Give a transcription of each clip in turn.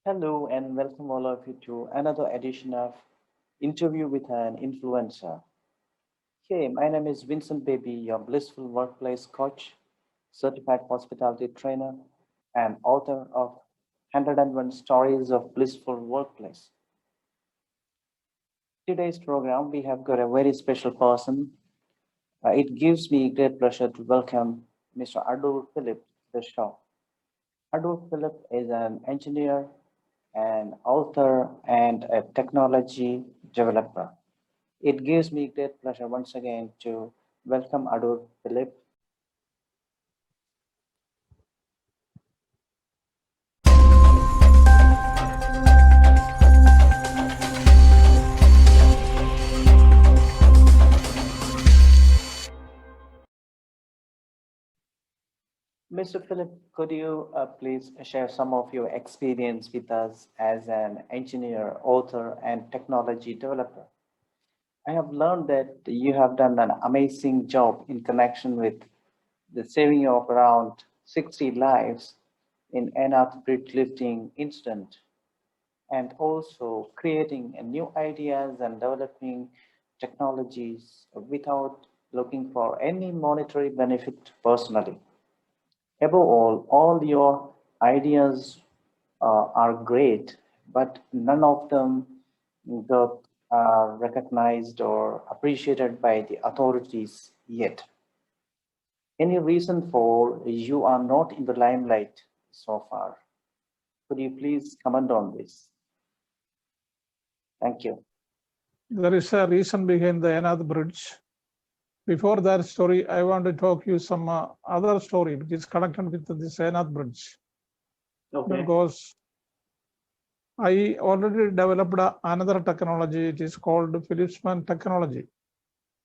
Hello and welcome all of you to another edition of Interview with an Influencer. Hey, my name is Vincent Baby, your blissful workplace coach, certified hospitality trainer, and author of 101 Stories of Blissful Workplace. Today's program, we have got a very special person. It gives me great pleasure to welcome Mr. Adoor Philip to the show. Adoor Philip is an engineer, an author, and a technology developer. It gives me great pleasure once again to welcome Adoor Philip. Mr. Philip, could you please share some of your experience with us as an engineer, author, and technology developer? I have learned that you have done an amazing job in connection with the saving of around 60 lives in an bridge lifting incident and also creating new ideas and developing technologies without looking for any monetary benefit personally. Above all your ideas are great, but none of them got recognized or appreciated by the authorities yet. Any reason for you are not in the limelight so far? Could you please comment on this? Thank you. There is a reason behind the Anath Bridge. Before that story, I want to talk you some other story which is connected with this Anath Bridge. Okay. Because I already developed another technology. It is called Philipsman technology.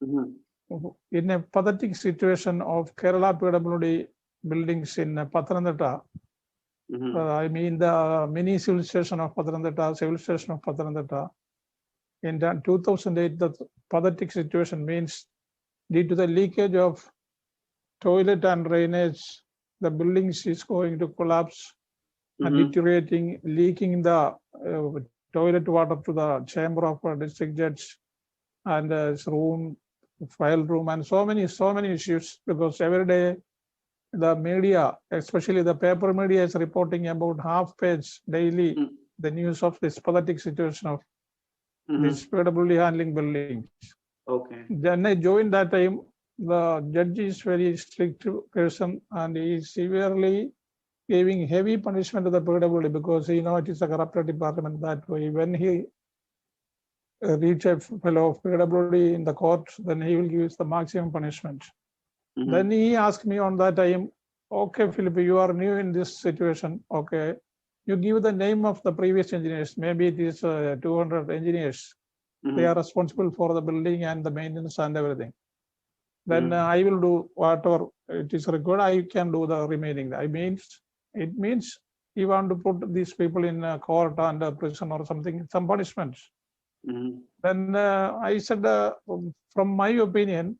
Mhm. In a pathetic situation of Kerala PWD buildings in Pathanamthitta, I mean the mini civil station of Pathanamthitta, civil station of Pathanamthitta. In 2008, the pathetic situation means due to the leakage of toilet and drainage, the buildings is going to collapse and deteriorating, leaking the toilet water to the chamber of district judge and his room, file room, and so many issues, because every day the media, especially the paper media, is reporting about half page daily the news of this pathetic situation of this PWD handling buildings. Okay. Then I joined that time. The judge is very strict person and he is severely giving heavy punishment to the PWD because it is a corrupted department that way. When he reach a fellow of PWD in the court, then he will give the maximum punishment. Then he asked me on that time, okay, Philip, you are new in this situation. Okay, you give the name of the previous engineers. Maybe it is 200 engineers. They are responsible for the building and the maintenance and everything. Then I will do whatever it is required. I can do the remaining. It means you want to put these people in court and prison or something, some punishments. Then I said, from my opinion,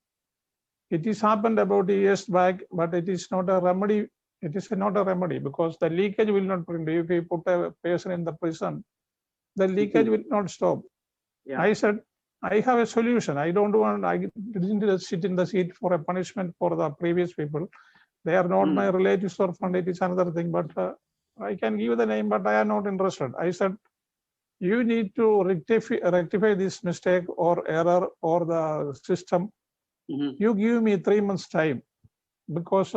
it is happened about years back, but it is not a remedy. It is not a remedy because the leakage will not print. If you put a person in the prison, the leakage will not stop. Yeah. I said, I have a solution. I didn't sit in the seat for a punishment for the previous people. They are not my relatives or friend. It is another thing, but I can give the name, but I am not interested. I said, you need to rectify this mistake or error or the system. You give me 3 months time because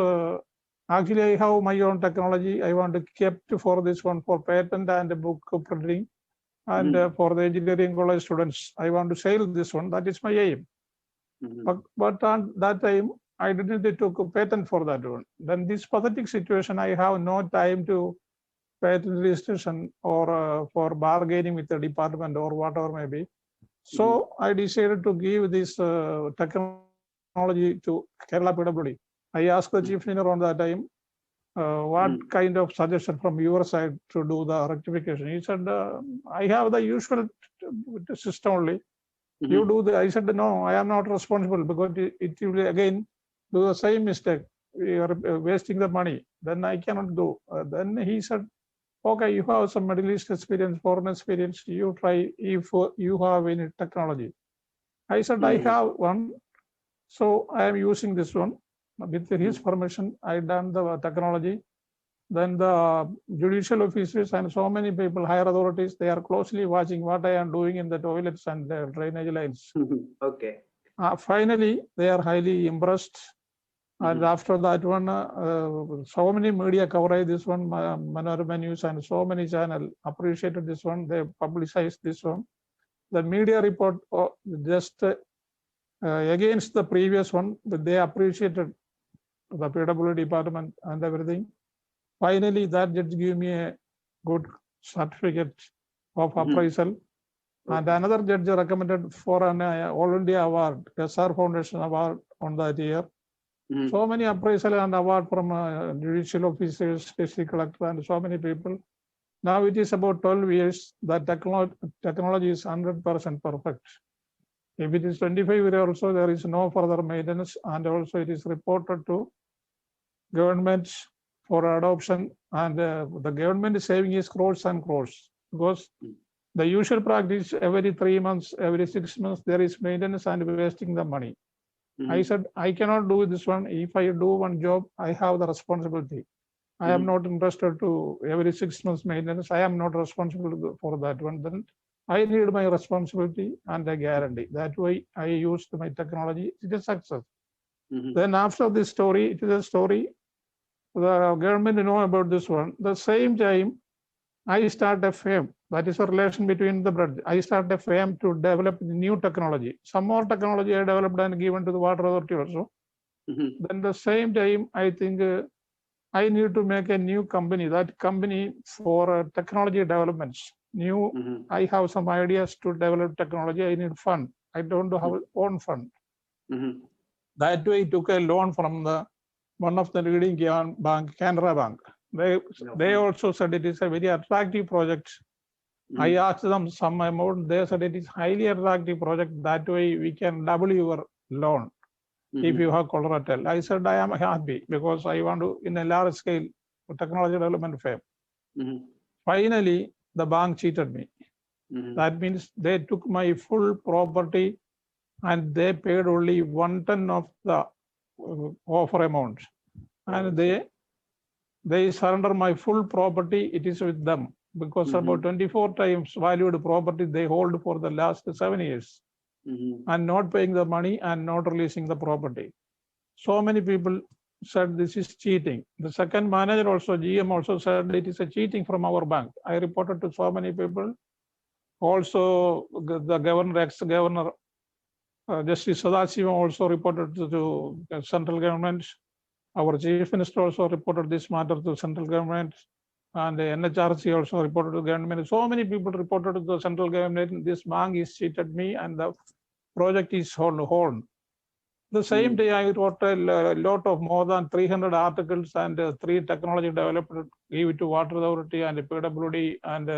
actually I have my own technology. I want to keep for this one for patent and book printing. And for the engineering college students, I want to sell this one. That is my aim. But on that time, I didn't take a patent for that one. Then this pathetic situation, I have no time to patent registration or for bargaining with the department or whatever may be. So I decided to give this technology to Kerala PWD. I asked the chief engineer on that time, what kind of suggestion from your side to do the rectification? He said, I have the usual system only. You do the, I said, no, I am not responsible because it will again do the same mistake. We are wasting the money. Then I cannot do. Then he said, okay, you have some Middle East experience, foreign experience, you try if you have any technology. I said, I have one, so I am using this one. With his permission, I done the technology. Then the judicial officers and so many people, higher authorities, they are closely watching what I am doing in the toilets and the drainage lines. Okay. Finally, they are highly impressed. And after that one, so many media coverage this one, Manorama News and so many channel appreciated this one. They publicized this one. The media report just against the previous one, but they appreciated the PWD department and everything. Finally, that judge gave me a good certificate of appraisal. And another judge recommended for an All India Award, SR Foundation Award on that year. So many appraisal and award from judicial officers, district collector, and so many people. Now it is about 12 years that technology is 100% perfect. If it is 25 years also, there is no further maintenance, and also it is reported to government for adoption, and the government is saving is crores and crores, because the usual practice every 3 months, every 6 months, there is maintenance and wasting the money. I said, I cannot do this one. If I do one job, I have the responsibility. I am not interested to every 6 months maintenance. I am not responsible for that one. Then I need my responsibility and a guarantee. That way I used my technology. It is a success. Then after this story, it is a story. The government know about this one. The same time, I start a firm. That is a relation between the bread. I start a firm to develop new technology. Some more technology I developed and given to the water authority also. Then the same time, I think I need to make a new company. That company for technology developments. New. I have some ideas to develop technology. I need fund. I don't have own fund. That way, I took a loan from the one of the leading bank, Canara Bank. They also said it is a very attractive project. I asked them some amount. They said it is highly attractive project. That way we can double your loan if you have collateral. I said I am happy because I want to in a large scale technology development firm. Finally, the bank cheated me. That means they took my full property and they paid only 1/10 of the offer amount, and they surrender my full property. It is with them because about 24 times valued property they hold for the last 7 years, and not paying the money and not releasing the property. So many people said this is cheating. The second manager also, GM also said it is a cheating from our bank. I reported to so many people. Also, the governor, ex-governor, Justice Sadasivam also reported to central government. Our chief minister also reported this matter to central government, and the NHRC also reported to government. So many people reported to the central government, this bank is cheated me and the project is on hold. The same day I wrote a lot of more than 300 articles and 3 technology developed, gave it to water authority and PWD, and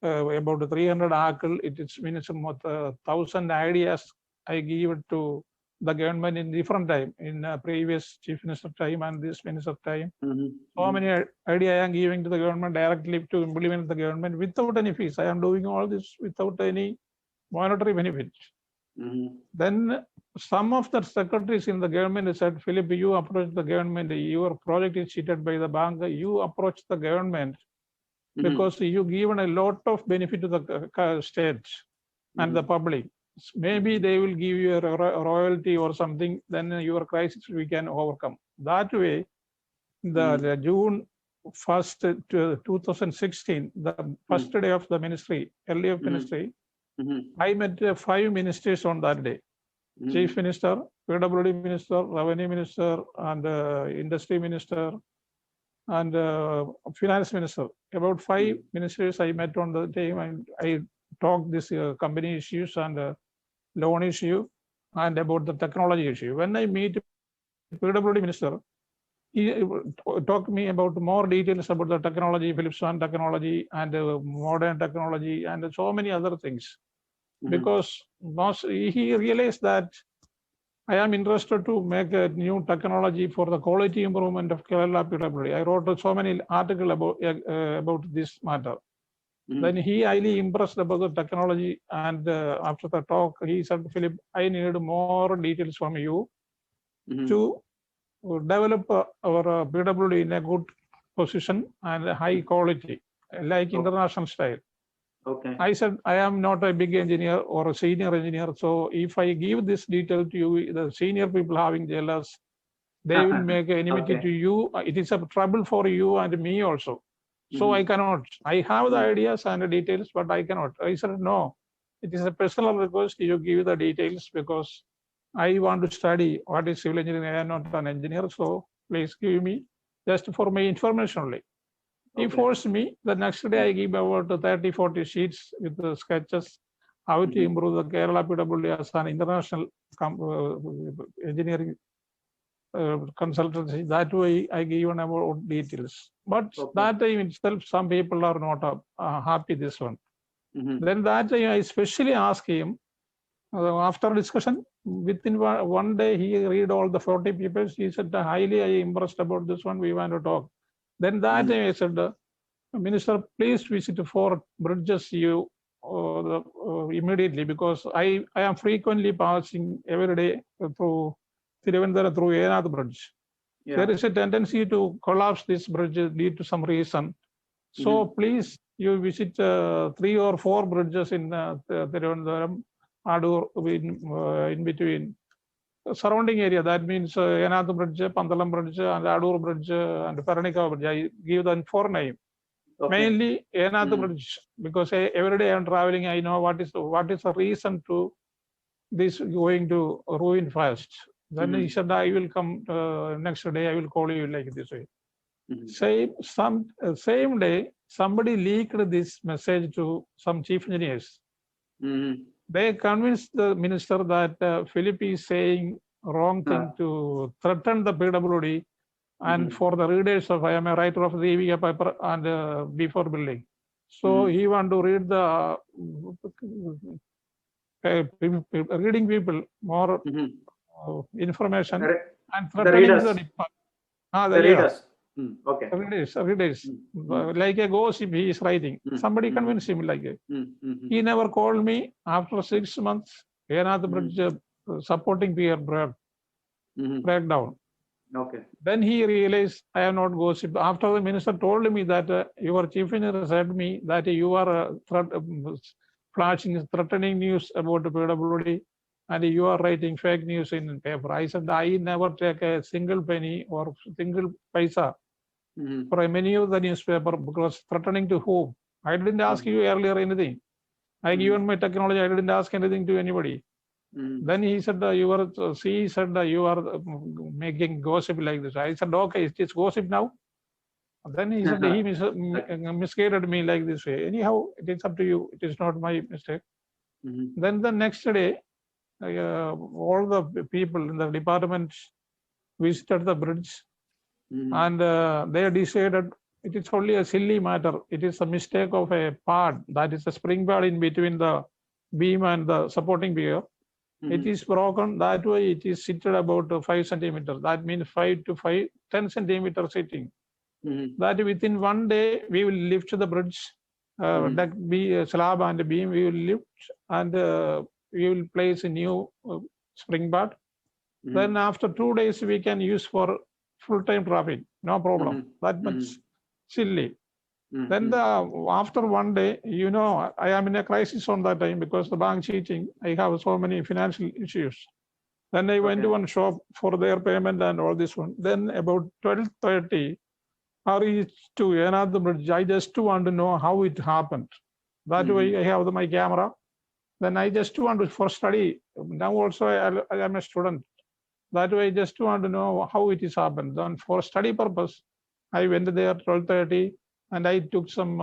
about 300 articles. It is means 1,000 ideas I give it to the government in different time, in previous chief minister time and this minister time. So many ideas I am giving to the government directly to implement the government without any fees. I am doing all this without any monetary benefit. Then some of the secretaries in the government said, Philip, you approach the government, your project is cheated by the bank, you approach the government because you given a lot of benefit to the states and the public. Maybe they will give you a royalty or something, then your crisis we can overcome. That way, the June 1st, 2016, the first day of the ministry, LDF ministry, I met 5 ministers on that day. Chief Minister, PWD Minister, Revenue Minister, and Industry Minister, and Finance Minister. About 5 ministers I met on the day, and I talked this company issues and loan issue and about the technology issue. When I meet PWD Minister, he talked to me about more details about the technology, Philips One technology, and modern technology, and so many other things. Because he realized that I am interested to make a new technology for the quality improvement of Kerala PWD. I wrote so many articles about this matter. Then he highly impressed about the technology, and after the talk, he said, Philip, I need more details from you to develop our PWD in a good position and high quality, like international style. Okay. I said, I am not a big engineer or a senior engineer. So if I give this detail to you, the senior people having jealous, they will make enmity to you. It is a trouble for you and me also. So I cannot. I have the ideas and the details, but I cannot. I said, no, it is a personal request. You give the details because I want to study what is civil engineering. I am not an engineer. So please give me just for my information only. He forced me. The next day, I give about 30, 40 sheets with the sketches how to improve the Kerala PWD as an international engineering consultancy. That way, I give about details. But that time itself, some people are not happy this one. Then that time, I especially asked him, after discussion, within one day, he read all the 40 papers. He said, highly I impressed about this one. We want to talk. Then that time I said, Minister, please visit 4 bridges immediately because I am frequently passing every day through Tiruvandhuram through Enath Bridge. There is a tendency to collapse this bridge due to some reason. So please, you visit 3 or 4 bridges in Tiruvandhuram, Adoor, in between surrounding area. That means Enath Bridge, Pandalam Bridge, and Adoor Bridge, and Paranika Bridge. I give them 4 names. Mainly Enath Bridge, because every day I'm traveling, I know what is the reason to this going to ruin fast. Then he said, I will come next day, I will call you like this way. Same day, somebody leaked this message to some chief engineers. They convinced the minister that Philip is saying wrong thing to threaten the PWD and for the readers of I am a writer of the EVA paper and before building. So he want to read the reading people more information and threatening the department. The readers. Readers. Like a gossip he is writing. Somebody convinced him like that. He never called me. After 6 months, Enath Bridge supporting peer breakdown. Then he realized I am not gossip. After the minister told me that your chief engineer said me that you are flashing, threatening news about the PWD and you are writing fake news in paper. I said I never take a single penny or single paisa for many of the newspaper because threatening to whom? I didn't ask you earlier anything. I given my technology. I didn't ask anything to anybody. Then he said, you are making gossip like this. I said, okay, is this gossip now? Then he said, he misguided me like this way. Anyhow, it is up to you. It is not my mistake. Then the next day, all the people in the department visited the bridge and they decided it is only a silly matter. It is a mistake of a pad, that is a spring pad in between the beam and the supporting pier. It is broken. That way it is seated about 5 centimeters. That means 5 to 5, 10 centimeters sitting. That within one day we will lift the bridge, deck slab and beam we will lift and we will place a new spring pad. Then after 2 days we can use for full-time traffic. No problem. That much silly. Then after one day, I am in a crisis on that time because the bank cheating. I have so many financial issues. Then I went to one shop for their payment and all this one. Then about 12:30, I reached to another bridge. I just want to know how it happened. That way I have my camera. Then I just want to for study. Now also I am a student. That way I just want to know how it is happened. Then for study purpose, I went there 12:30. And I took some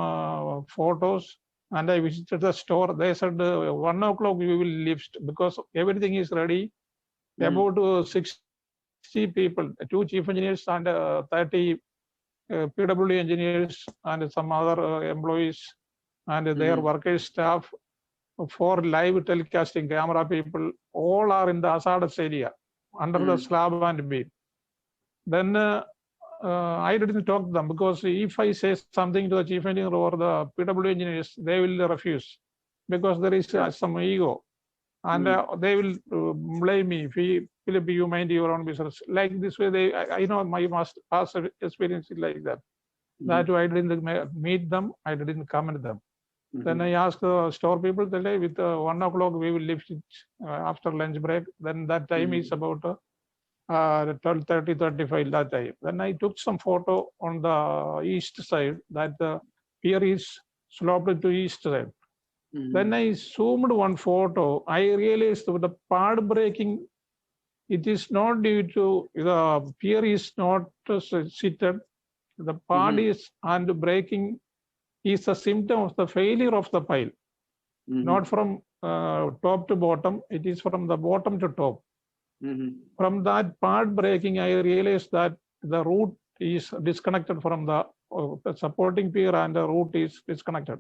photos and I visited the store. They said 1 o'clock we will lift because everything is ready. About 60 people, 2 chief engineers and 30 PWD engineers and some other employees and their workers staff, 4 live telecasting camera people, all are in the hazardous area. under the slab and beam. Then I didn't talk to them because if I say something to the chief engineer or the PW engineers, they will refuse because there is some ego, and they will blame me. Philip, you mind your own business. Like this way, I know my past experience is like that. That way I didn't meet them, I didn't comment them. Then I asked the store people today with 1 o'clock we will lift it after lunch break. Then that time is about 12:30, 35 that time. Then I took some photo on the east side that the pier is sloped to east side. Then I zoomed one photo. I realized the pad breaking, it is not due to the pier is not seated. The pad is and breaking is a symptom of the failure of the pile, not from top to bottom. It is from the bottom to top. From that part breaking, I realized that the root is disconnected from the supporting pier and the root is disconnected.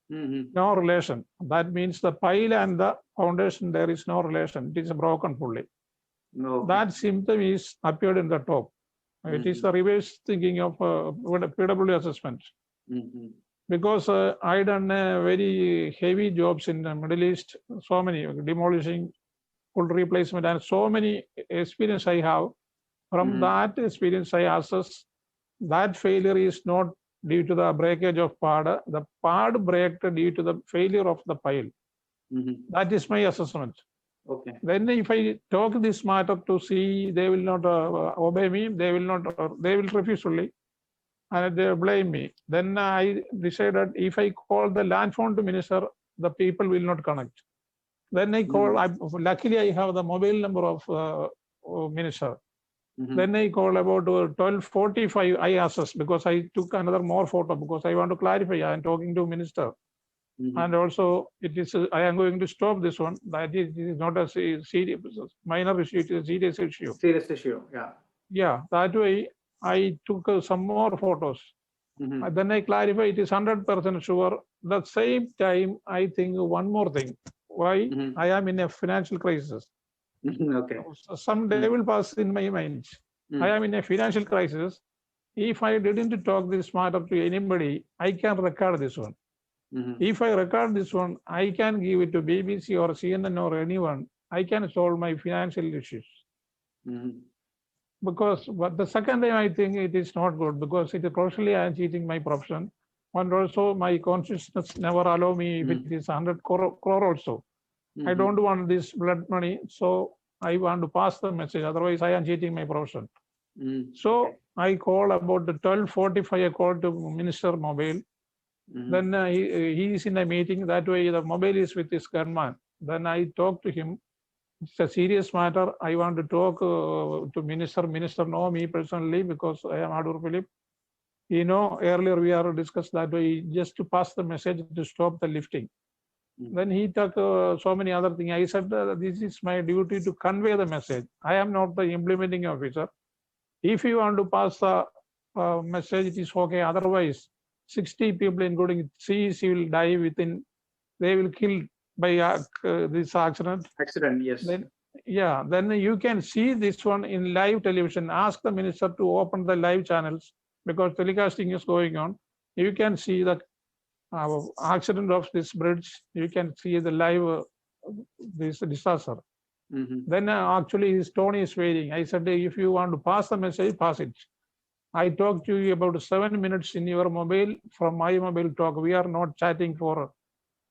No relation. That means the pile and the foundation, there is no relation. It is broken fully. That symptom is appeared in the top. It is the reverse thinking of PW assessment. Because I done very heavy jobs in the Middle East, so many demolishing, full replacement, and so many experience I have. From that experience, I assess that failure is not due to the breakage of pad. The pad break due to the failure of the pile. That is my assessment. Okay. Then if I talk this matter to see, they will not obey me. They will not. They will refuse only, and they blame me. Then I decided if I call the land fund minister, the people will not connect. Then I call. Luckily, I have the mobile number of minister. Then I call about 12:45. I assess because I took another more photo because I want to clarify. I am talking to minister. And also, it is I am going to stop this one. That is not a serious minor issue. It is a serious issue. Serious issue, yeah. Yeah, that way I took some more photos. Then I clarify it is 100% sure. The same time, I think one more thing. Why? I am in a financial crisis. Okay. Some day will pass in my mind. I am in a financial crisis. If I didn't talk this matter to anybody, I can record this one. If I record this one, I can give it to BBC or CNN or anyone. I can solve my financial issues. Because but the second time I think it is not good because it is professionally I am cheating my profession. And also my consciousness never allow me if it is 100 crore also. I don't want this blood money, so I want to pass the message. Otherwise, I am cheating my profession. So I call about the 12:45. I call to Minister Mobile. Then he is in a meeting. That way, the mobile is with his gunman. Then I talk to him. It's a serious matter. I want to talk to Minister. Minister know me personally because I am Adoor Philip. Earlier we are discussed that way just to pass the message to stop the lifting. Then he took so many other things. I said, this is my duty to convey the message. I am not the implementing officer. If you want to pass the message, it is okay. Otherwise, 60 people, including CEC, will die within, they will kill by this accident. Accident, yes. Then you can see this one in live television. Ask the minister to open the live channels because telecasting is going on. You can see the accident of this bridge. You can see the live this disaster. Then actually his tone is waiting. I said, if you want to pass the message, pass it. I talked to you about 7 minutes in your mobile. From my mobile talk, we are not chatting for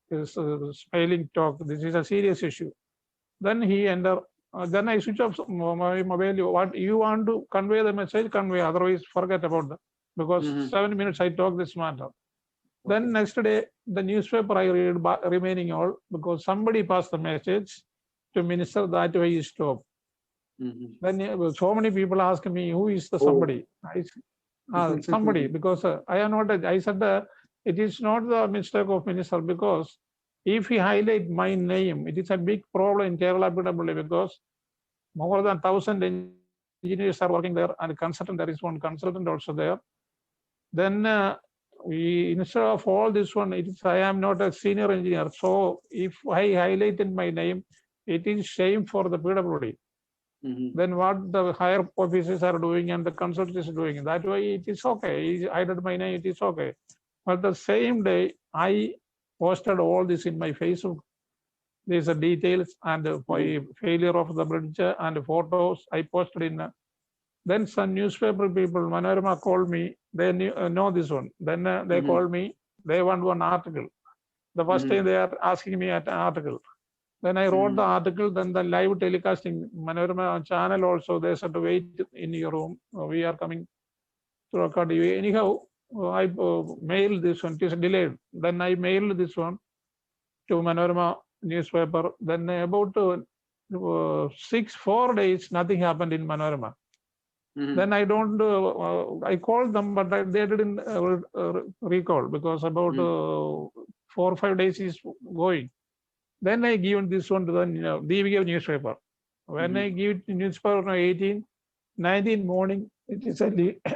this smiling talk. This is a serious issue. Then he enter. Then I switch off my mobile. What you want to convey the message, convey. Otherwise, forget about that. Because 7 minutes I talk this matter. Then next day, the newspaper I read remaining all because somebody passed the message to minister that way he stopped. Then so many people ask me, who is the somebody? Somebody, because I am not, I said it is not the mistake of minister because if he highlight my name, it is a big problem in Kerala PWD because more than 1,000 engineers are working there and consultant, there is one consultant also there. Then instead of all this one, it is, I am not a senior engineer. So if I highlighted my name, it is shame for the PWD. then what the higher officers are doing and the consultants is doing. That way it is okay. I did my name, it is okay. But the same day, I posted all this in my Facebook. These are details and failure of the bridge and photos I posted in. Then some newspaper people, Manorama called me. They know this one. Then they called me. They want one article. The first time they are asking me at an article. Then I wrote the article. Then the live telecasting Manorama channel also. They said to wait in your room. We are coming to record you. Anyhow, I mailed this one. It is delayed. Then I mailed this one to Manorama newspaper. Then about 4 days, nothing happened in Manorama. Then I don't, I called them, but they didn't recall because about 4 or 5 days is going. Then I given this one to the DVK newspaper. When I give it to newspaper on 18, 19 morning, it is a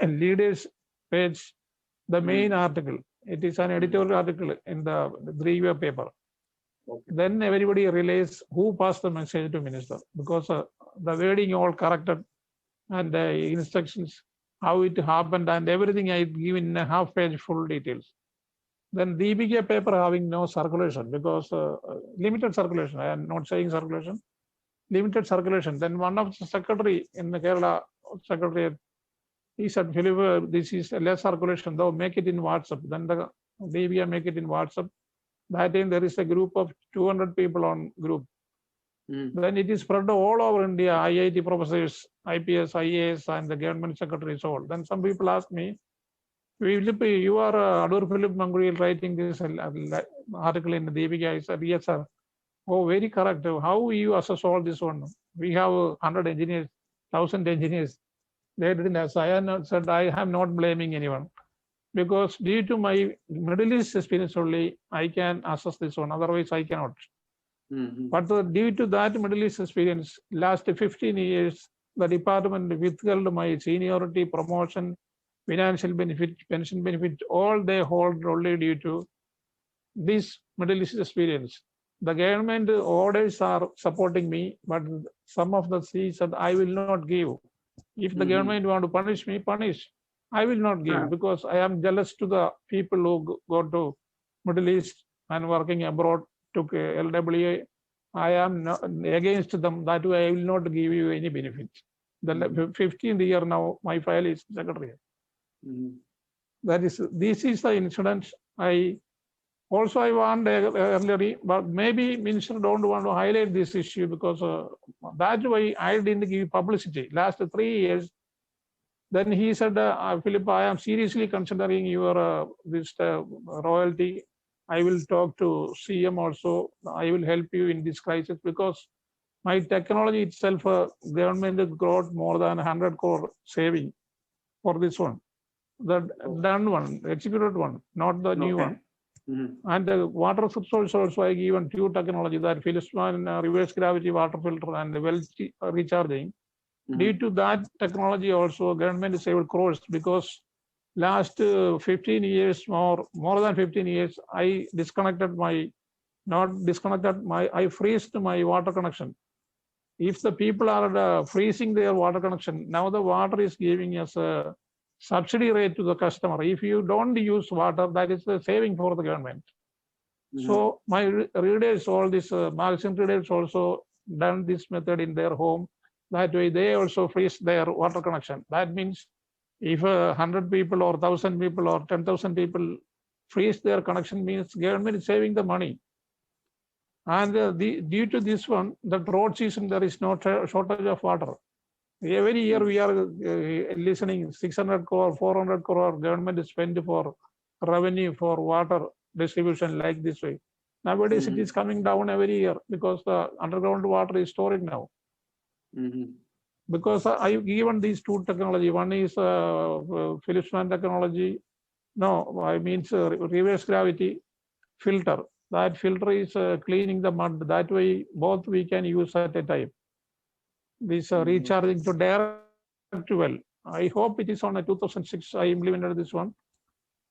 leaders page, the main article. It is an editorial article in the three-way paper. Then everybody realized who passed the message to minister because the wording all corrected and the instructions, how it happened and everything I give in a half page full details. Then DBK paper having no circulation because limited circulation. I am not saying circulation, limited circulation. Then one of the secretary in the Kerala secretariat, he said, Philip, this is less circulation, though make it in WhatsApp. Then the DBK make it in WhatsApp. That time there is a group of 200 people on group. Then it is spread all over India, IIT professors, IPS, IAS, and the government secretaries all. Then some people ask me, Philip, you are Adoor Philip Manguril writing this article in the DBK. I said, yes, sir. Oh, very correct. How you assess all this one? We have 100 engineers, 1,000 engineers. They didn't ask. I said, I am not blaming anyone. Because due to my Middle East experience only, I can assess this one. Otherwise, I cannot. But due to that Middle East experience, last 15 years, the department withheld my seniority, promotion, financial benefit, pension benefit, all they hold only due to this Middle East experience. The government orders are supporting me, but some of the seats that I will not give. If the government want to punish me, punish. I will not give because I am jealous to the people who go to Middle East and working abroad to LWA. I am not against them. That way I will not give you any benefit. The 15th year now, my file is secretary. This is the incident. I want earlier, but maybe minister don't want to highlight this issue because that way I didn't give publicity. Last 3 years, then he said, Philip, I am seriously considering your this royalty. I will talk to CM also. I will help you in this crisis because my technology itself, government has got more than 100 crore saving for this one. The done one, executed one, not the new one. And the water source also I given two technology that Philistine reverse gravity water filter and well recharging. Due to that technology also government is able crores because last 15 years more than 15 years I I freezed my water connection. If the people are freezing their water connection, now the water is giving us a subsidy rate to the customer. If you don't use water, that is the saving for the government. So my readers, all these magazine readers also done this method in their home. That way they also freeze their water connection. That means if 100 people or 1,000 people or 10,000 people freeze their connection means government is saving the money. And due to this one, the drought season, there is no shortage of water. Every year we are listening 600 crore, 400 crore government is spent for revenue for water distribution like this way. Nowadays it is coming down every year because the underground water is storing now. Because I given these two technology. One is Philistine technology. No, I mean reverse gravity filter. That filter is cleaning the mud. That way both we can use at a time. This recharging to direct well. I hope it is on a 2006. I implemented this one.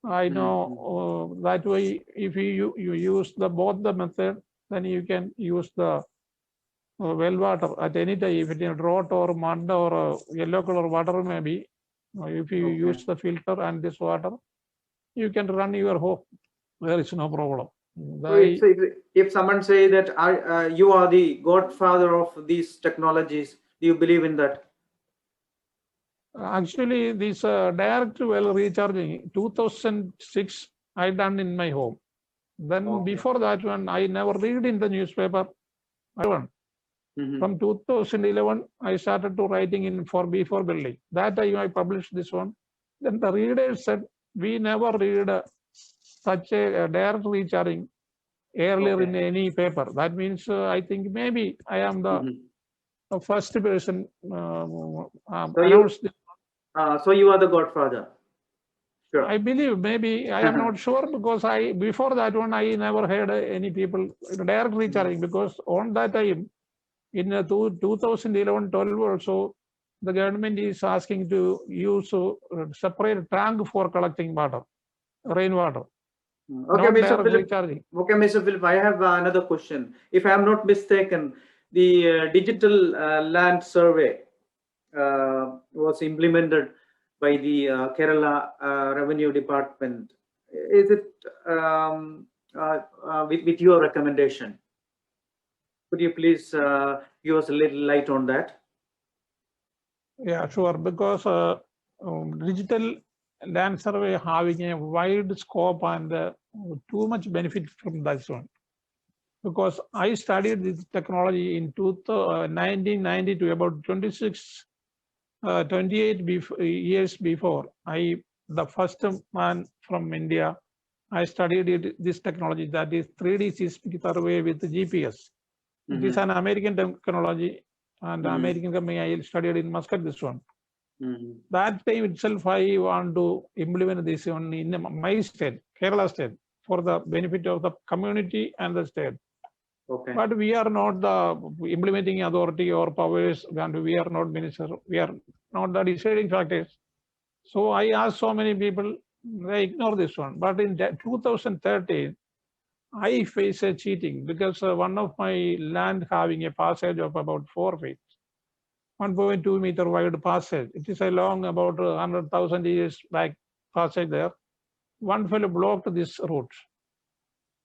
I know that way if you use both the method, then you can use the well water at any time, if it is drought or mud or yellow color water maybe, if you Okay. use the filter and this water, you can run your home. There is no problem. So if someone say that you are the godfather of these technologies, do you believe in that? Actually, this direct well recharging 2006 I done in my home. Then Okay. before that one, I never read in the newspaper. Mhm. From 2011, I started to writing in for before building. That time I published this one. Then the readers said, we never read such a direct recharging earlier in Okay. any paper. That means I think maybe I am the Mhm. first person So announced. you are the godfather. Sure. I believe maybe I am not sure because I before that one I never heard any people direct recharging because on that time in 2011-12 also the government is asking to use separate tank for collecting water, rainwater, Okay, not Mr. direct Philip. recharging. Okay, Mr. Philip, I have another question. If I am not mistaken, the digital land survey was implemented by the Kerala Revenue Department. Is it with your recommendation? Could you please give us a little light on that? Yeah, sure. Because digital land survey having a wide scope and too much benefit from that one. Because I studied this technology in 1992, about 26, 28 years before. The first man from India, I studied this technology, that is 3D seismic survey with GPS. It is Mm-hmm. an American technology, and the Mm-hmm. American company I studied in Muscat, this one. Mm-hmm. That time itself, I want to implement this one in my state, Kerala state, for the benefit of the community and the state. Okay. But we are not the implementing authority or powers, and we are not minister. We are not the deciding factors. So I asked so many people, they ignore this one. But in 2013, I face a cheating because one of my land having a passage of about 4 feet, 1.2 meter wide passage. It is a long about 100,000 years back passage there. One fellow blocked this route.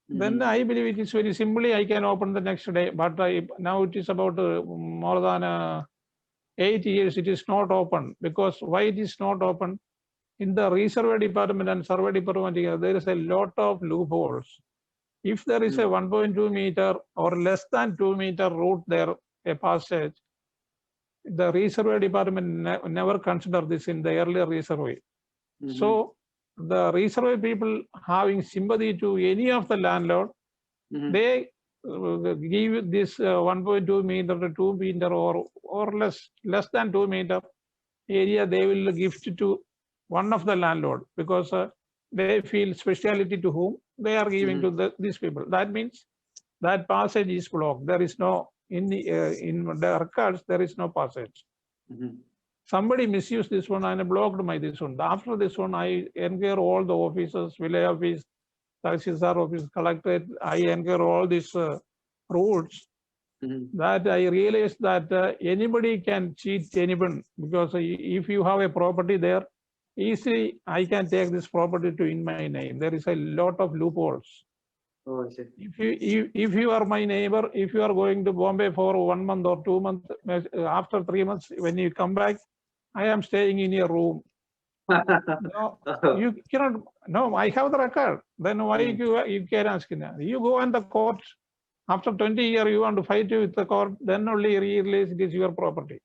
Then Mm-hmm. I believe it is very simply I can open the next day, but now it is about more than 8 years it is not open. Because why it is not open? In the resurvey department and survey department, there is a lot of loopholes. If there is a 1.2 meter or less than 2 meter route there, a passage, the resurvey department never consider this in the earlier resurvey. Mm-hmm. So the resurvey people having sympathy to any of the landlord, Mm-hmm. they give this 1.2 meter to 2 meter or less than 2 meter area, they will gift to one of the landlord because they feel speciality to whom they are giving to these people. That means that passage is blocked. There is no in the records there is no passage. Mm-hmm. Somebody misused this one and blocked my this one. After this one, I enquire all the officers, village office, Tahsildar office, collectorate. I enquire all these rules. Mm-hmm. That I realized that anybody can cheat anyone because if you have a property there, easily I can take this property to in my name. There is a lot of loopholes. Oh, I see. If you are my neighbor, if you are going to Bombay for 1 month or 2 months, after 3 months, when you come back, I am staying in your room. No, Oh. you cannot. No, I have the record. Then why you can ask? You go on the court. After 20 years, you want to fight with the court. Then only realize it is your property.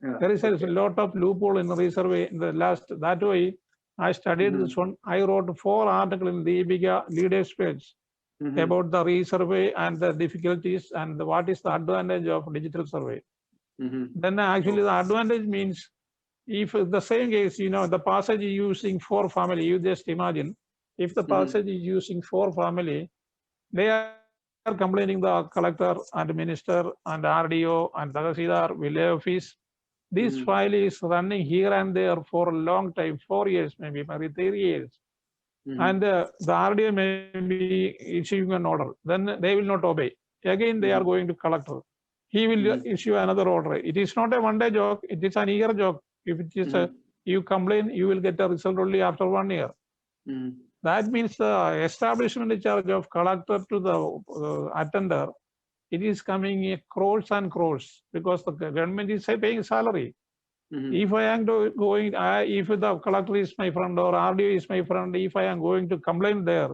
Yeah. There is a Okay. lot of loophole in the resurvey. In the last that way, I studied this one. I wrote 4 articles in the Ibiga Leaders page Mm-hmm. about the resurvey and the difficulties and what is the advantage of digital survey. Mm-hmm. Then actually the advantage means if the same case, the passage is using 4 family, you just imagine if the passage is using 4 family, they are complaining the collector and minister and RDO and Tahsildar, village office. This file is running here and there for a long time, 4 years, maybe 3 years. And the RDO may be issuing an order, then they will not obey. Again, they are going to collector. he will issue another order. It is not a one-day joke. It is an year joke. If it is you complain, you will get a result only after 1 year. That means the establishment charge of collector to the attender, it is coming crores and crores because the government is paying salary. If I am going, if the collector is my friend or RDO is my friend, if I am going to complain there,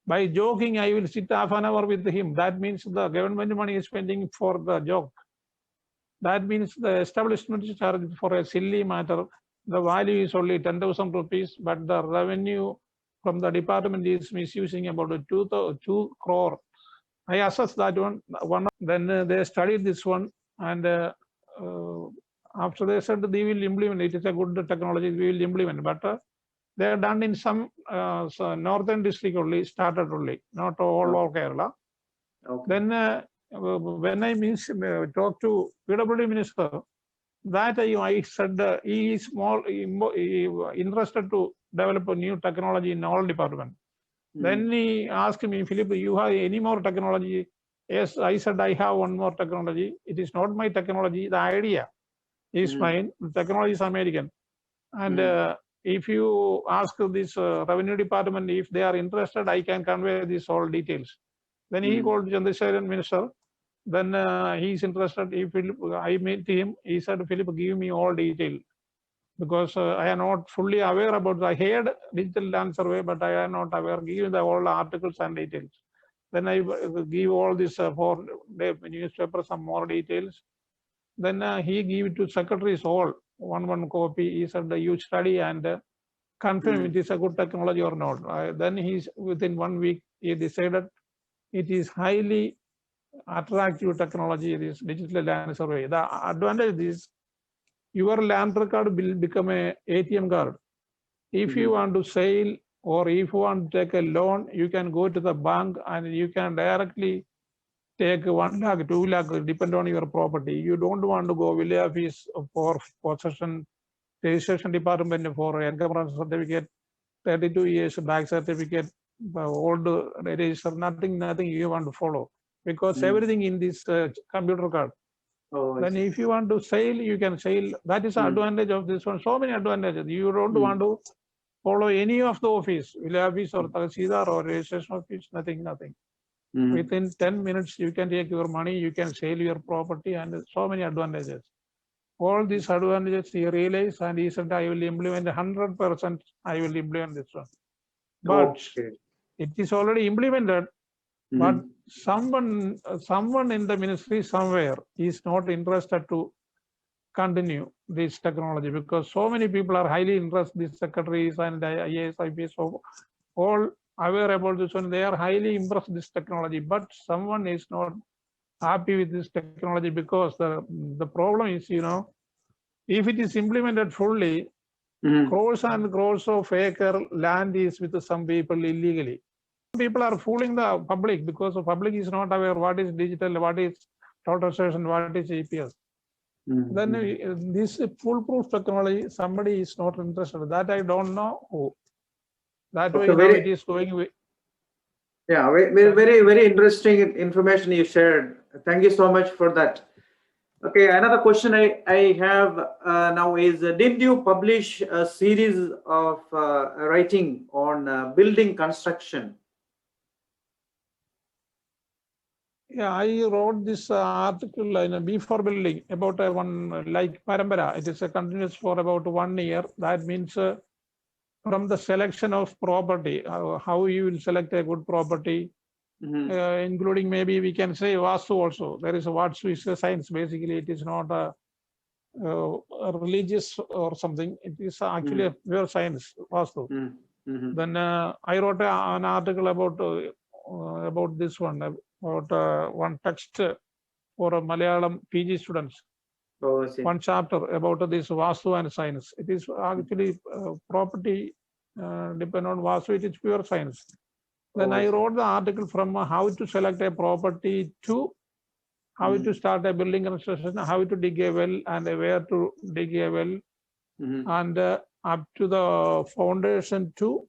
by joking, I will sit half an hour with him. That means the government money is spending for the joke. That means the establishment charge for a silly matter, the value is only 10,000 rupees, but the revenue from the department is misusing about 2 crore. I assessed that one. Then they studied this one, and after they said they will implement it. It's a good technology. We will implement, but they are done in some northern district only, started only, not all over Kerala. Then when I talked to PWD minister, that I said he is more interested to develop a new technology in all department. Then he asked me, Philip, you have any more technology? Yes, I said I have one more technology. It is not my technology. The idea is mine. The technology is American. And if you ask this revenue department if they are interested, I can convey these all details. Then he called Chandrasekharan minister. Then he is interested. If I met him, he said, Philip, give me all detail. Because I am not fully aware about I heard digital land survey, but I am not aware. Give the all articles and details. Then I give all this for the newspaper some more details. Then he gave it to secretaries all one copy. He said you study and confirm it is a good technology or not. Then he's within 1 week he decided it is highly attractive technology. It is digital land survey. The advantage is your land record will become a ATM card. If you want to sell or if you want to take a loan, you can go to the bank and you can directly take 1 lakh, 2 lakh, depend on your property. You don't want to go village office for possession, registration department for income certificate, 32 years back certificate, old register, nothing you want to follow because everything in this computer card. Then if you want to sail, you can sail. That is the advantage of this one. So many advantages. You don't want to follow any of the office, village office or Tahsildar or registration office, nothing. Within 10 minutes, you can take your money, you can sell your property, and so many advantages. All these advantages he realized, and he said, I will implement 100%. I will implement this one. But it is already implemented. But someone in the ministry somewhere is not interested to continue this technology because so many people are highly interested. These secretaries and IAS, IPS, all aware about this one. They are highly impressed with this technology, but someone is not happy with this technology because the problem is, if it is implemented fully, crores and crores of acre land is with some people illegally. People are fooling the public because the public is not aware what is digital, what is total station, what is GPS. Then this foolproof technology, somebody is not interested. That I don't know who. That way now it is going with. Yeah, very interesting information you shared. Thank you so much for that. Okay, another question I have now is, did you publish a series of writing on building construction? Yeah, I wrote this article in a before building about one like Parampara. It is a continuous for about 1 year. That means from the selection of property, how you will select a good property, including maybe we can say Vastu also. There is a Vastu is a science. Basically, it is not a religious or something. It is actually a pure science, Vastu. Then I wrote an article about this one, about one text for a Malayalam PG students. One chapter about this Vastu and science. It is actually property depend on Vastu. It is pure science. Then I wrote the article from how to select a property to how to start a building construction, how to dig a well and where to dig a well, and up to the foundation to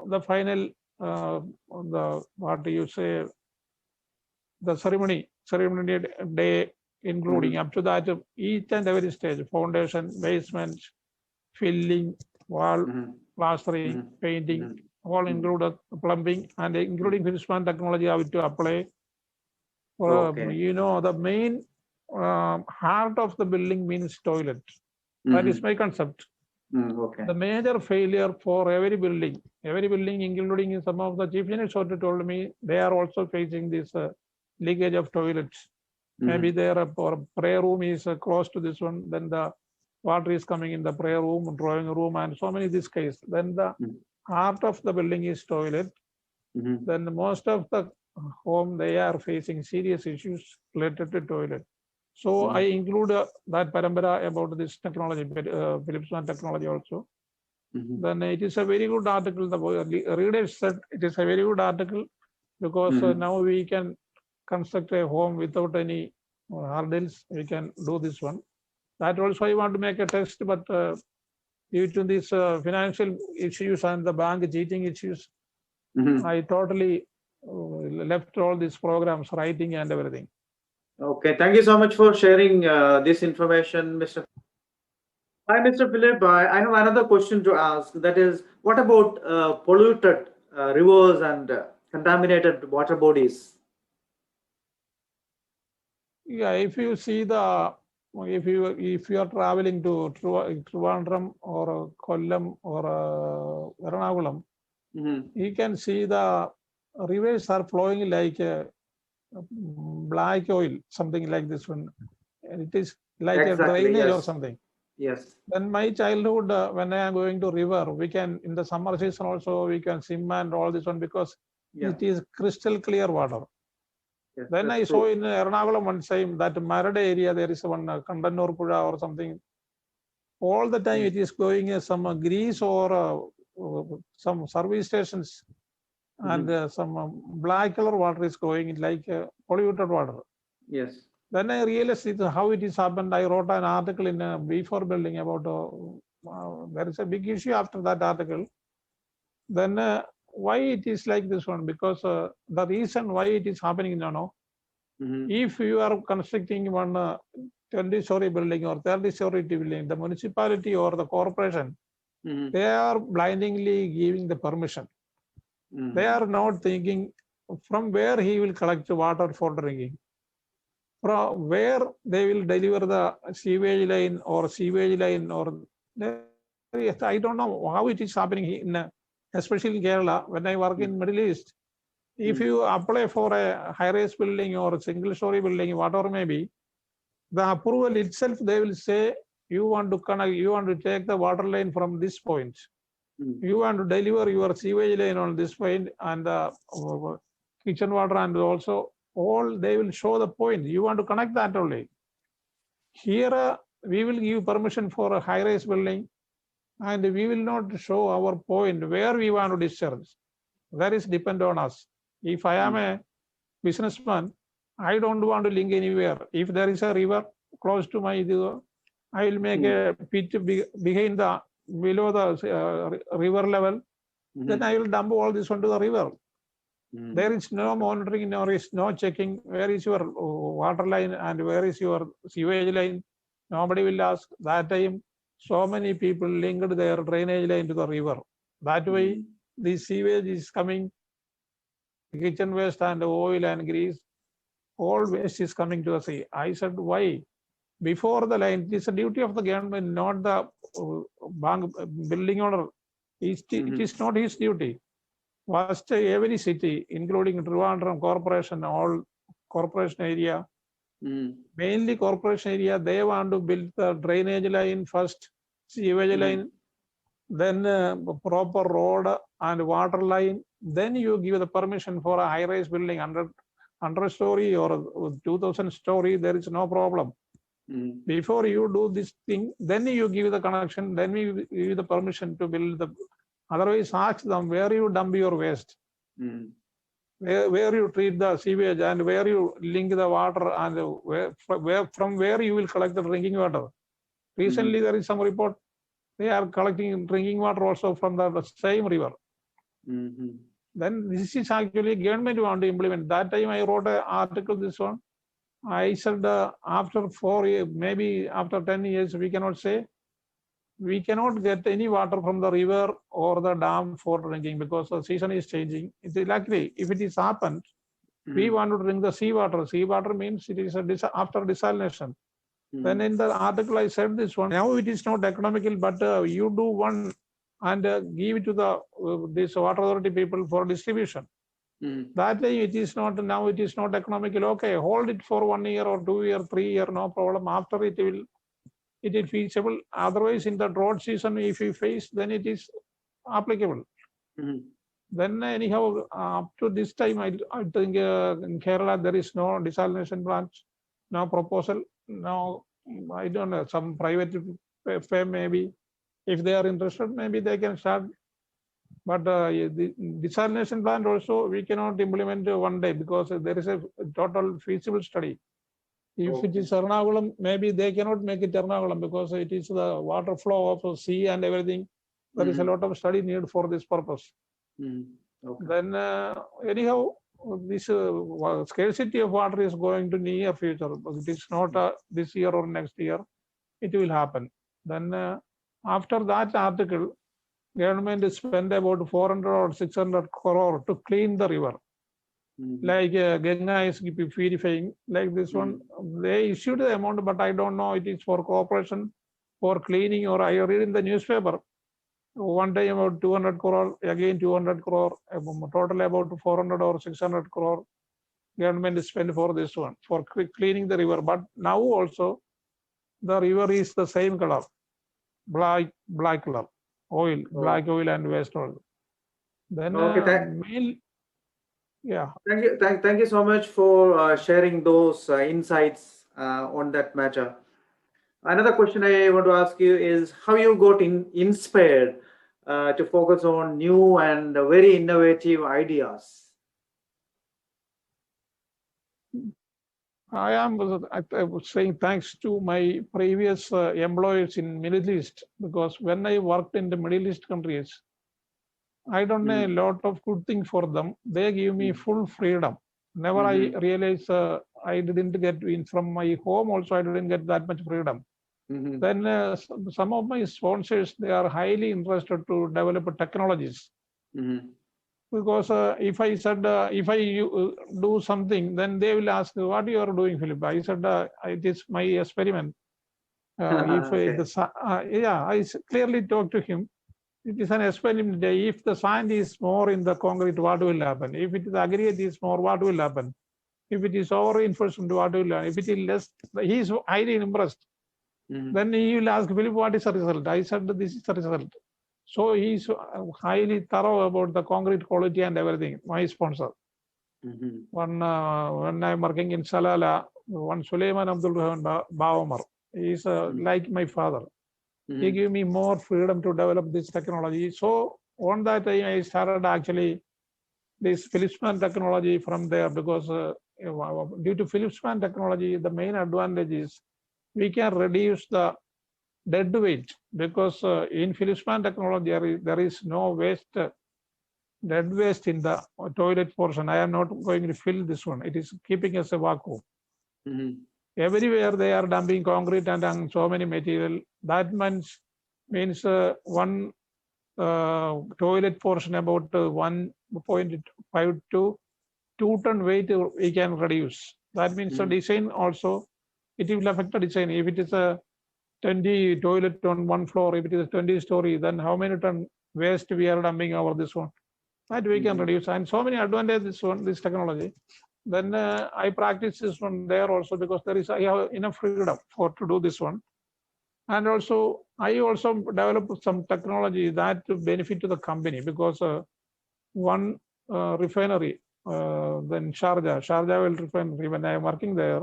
the final, what do you say, the ceremony day, including up to that each and every stage, foundation, basement, filling, wall, plastering, painting, all included plumbing and including finishment technology how to apply. Okay. You know, the main heart of the building means toilet. That is my concept. Okay. The major failure for every building, including some of the chief engineers also told me, they are also facing this leakage of toilets. Maybe their prayer room is close to this one, then the water is coming in the prayer room, drawing room, and so many this case. Then the heart of the building is toilet. Then most of the home, they are facing serious issues related to toilet. So I include that parampara about this technology, Philip's technology also. Then it is a very good article. The reader said it is a very good article because now we can construct a home without any hurdles. We can do this one. That also I want to make a test, but due to these financial issues and the bank cheating issues, I totally left all these programs, writing and everything. Okay, thank you so much for sharing this information, Mr. Hi, Mr. Philip. I have another question to ask. That is, what about polluted rivers and contaminated water bodies? Yeah, if you see if you are traveling to Trivandrum or Kollam or Ernakulam, you can see the rivers are flowing like black oil, something like this one. It is like a drainage or something. Yes. Then my childhood, when I am going to river, we can in the summer season also we can swim and all this one because it is crystal clear water. Yes, then I saw in Ernakulam one time that Marade area there is one Kandanur Pura or something. All the time it is going some grease or some service stations and some black color water is going like polluted water. Yes. Then I realized how it is happened. I wrote an article in a B4 building about there is a big issue after that article. Then why it is like this one? Because the reason why it is happening now, if you are constructing one 20-story building or 30-story building, the municipality or the corporation, they are blindly giving the permission. They are not thinking from where he will collect water for drinking, from where they will deliver the sewage line or I don't know how it is happening in especially in Kerala. When I work in Middle East, if you apply for a high-rise building or a single-story building, whatever may be, the approval itself, they will say, you want to connect, you want to take the water line from this point. You want to deliver your sewage line on this point and the kitchen water and also all, they will show the point. You want to connect that only. Here, we will give permission for a high-rise building and we will not show our point where we want to discharge. That is depend on us. If I am a businessman, I don't want to link anywhere. If there is a river close to my, I will make a pit behind the below the river level. Then I will dump all this onto the river. There is no monitoring, nor is no checking where is your water line and where is your sewage line. Nobody will ask. That time, so many people linked their drainage line to the river. That way, the sewage is coming, kitchen waste and oil and grease, all waste is coming to the sea. I said, why? Before the line, it is a duty of the government, not the bank building owner. It is not his duty. First, every city, including Trivandrum Corporation, all corporation area, mainly corporation area, they want to build the drainage line first, sewage line, then proper road and water line. Then you give the permission for a high-rise building, 100 story or 2000 story, there is no problem. Before you do this thing, then you give the connection, then we give you the permission to build the. Otherwise, ask them where you dump your waste, where you treat the sewage, and where you link the water, and from where you will collect the drinking water. Recently, there is some report they are collecting drinking water also from the same river. Then this is actually government want to implement. That time I wrote an article, this one. I said after 4 years, maybe after 10 years, we cannot say, we cannot get any water from the river or the dam for drinking because the season is changing. It is likely, if it is happened, we want to drink the seawater. Seawater means it is after desalination. Then in the article I said this one. Now it is not economical, but you do one and give it to the this water authority people for distribution. That way it is not, now it is not economical. Okay, hold it for 1 year or 2 year, 3 year, no problem. After it is feasible. Otherwise, in the drought season, if you face, then it is applicable. Then anyhow, up to this time, I think in Kerala there is no desalination plant, no proposal. No, I don't know. Some private firm maybe, if they are interested, maybe they can start. But the desalination plant also we cannot implement one day because there is a total feasible study. If it is Ernakulam, maybe they cannot make it Ernakulam because it is the water flow of the sea and everything. There is a lot of study needed for this purpose. Then anyhow, this scarcity of water is going to near future. It is not this year or next year. It will happen. Then after that article, government spent about 400 or 600 crore to clean the river. Like Ganga is purifying, like this one. They issued the amount, but I don't know it is for cooperation, for cleaning, or I read in the newspaper. One time about 200 crore, again 200 crore, total about 400 or 600 crore government spent for this one, for cleaning the river. But now also the river is the same color, black color, oil, black oil and waste oil. Then yeah. Thank you so much for sharing those insights on that matter. Another question I want to ask you is how you got inspired to focus on new and very innovative ideas. I was saying thanks to my previous employers in Middle East, because when I worked in the Middle East countries, I don't know a lot of good things for them. They give me full freedom. Never I realized I didn't get in from my home also, I didn't get that much freedom. Then some of my sponsors, they are highly interested to develop technologies. Because if I said, if I do something, then they will ask, what you are doing, Philip? I said, it is my experiment. I clearly talked to him. It is an experiment. If the sand is more in the concrete, what will happen? If it is aggregate is more, what will happen? If it is over reinforcement, what will happen? If it is less, he is highly impressed. Then he will ask, Philip, what is the result? I said, this is the result. So he is highly thorough about the concrete quality and everything, my sponsor. When I'm working in Salala, one Sulaiman Abdul Rahman Bawamar, he is like my father. He gave me more freedom to develop this technology. So on that time, I started actually this Philipsman technology from there, because due to Philipsman technology, the main advantage is we can reduce the dead weight, because in Philipsman technology, there is no waste, dead waste in the toilet portion. I am not going to fill this one. It is keeping as a vacuum. Everywhere they are dumping concrete and so many material. That means one toilet portion about 1.5 to 2 ton weight we can reduce. That means the design also, it will affect the design. If it is a 20 toilet on one floor, if it is a 20 story, then how many ton waste we are dumping over this one? That we can reduce. And so many advantages this technology. Then I practice this one there also, because I have enough freedom to do this one. And also, I also developed some technology that to benefit to the company, because one refinery, then Sharjah oil refinery, when I am working there,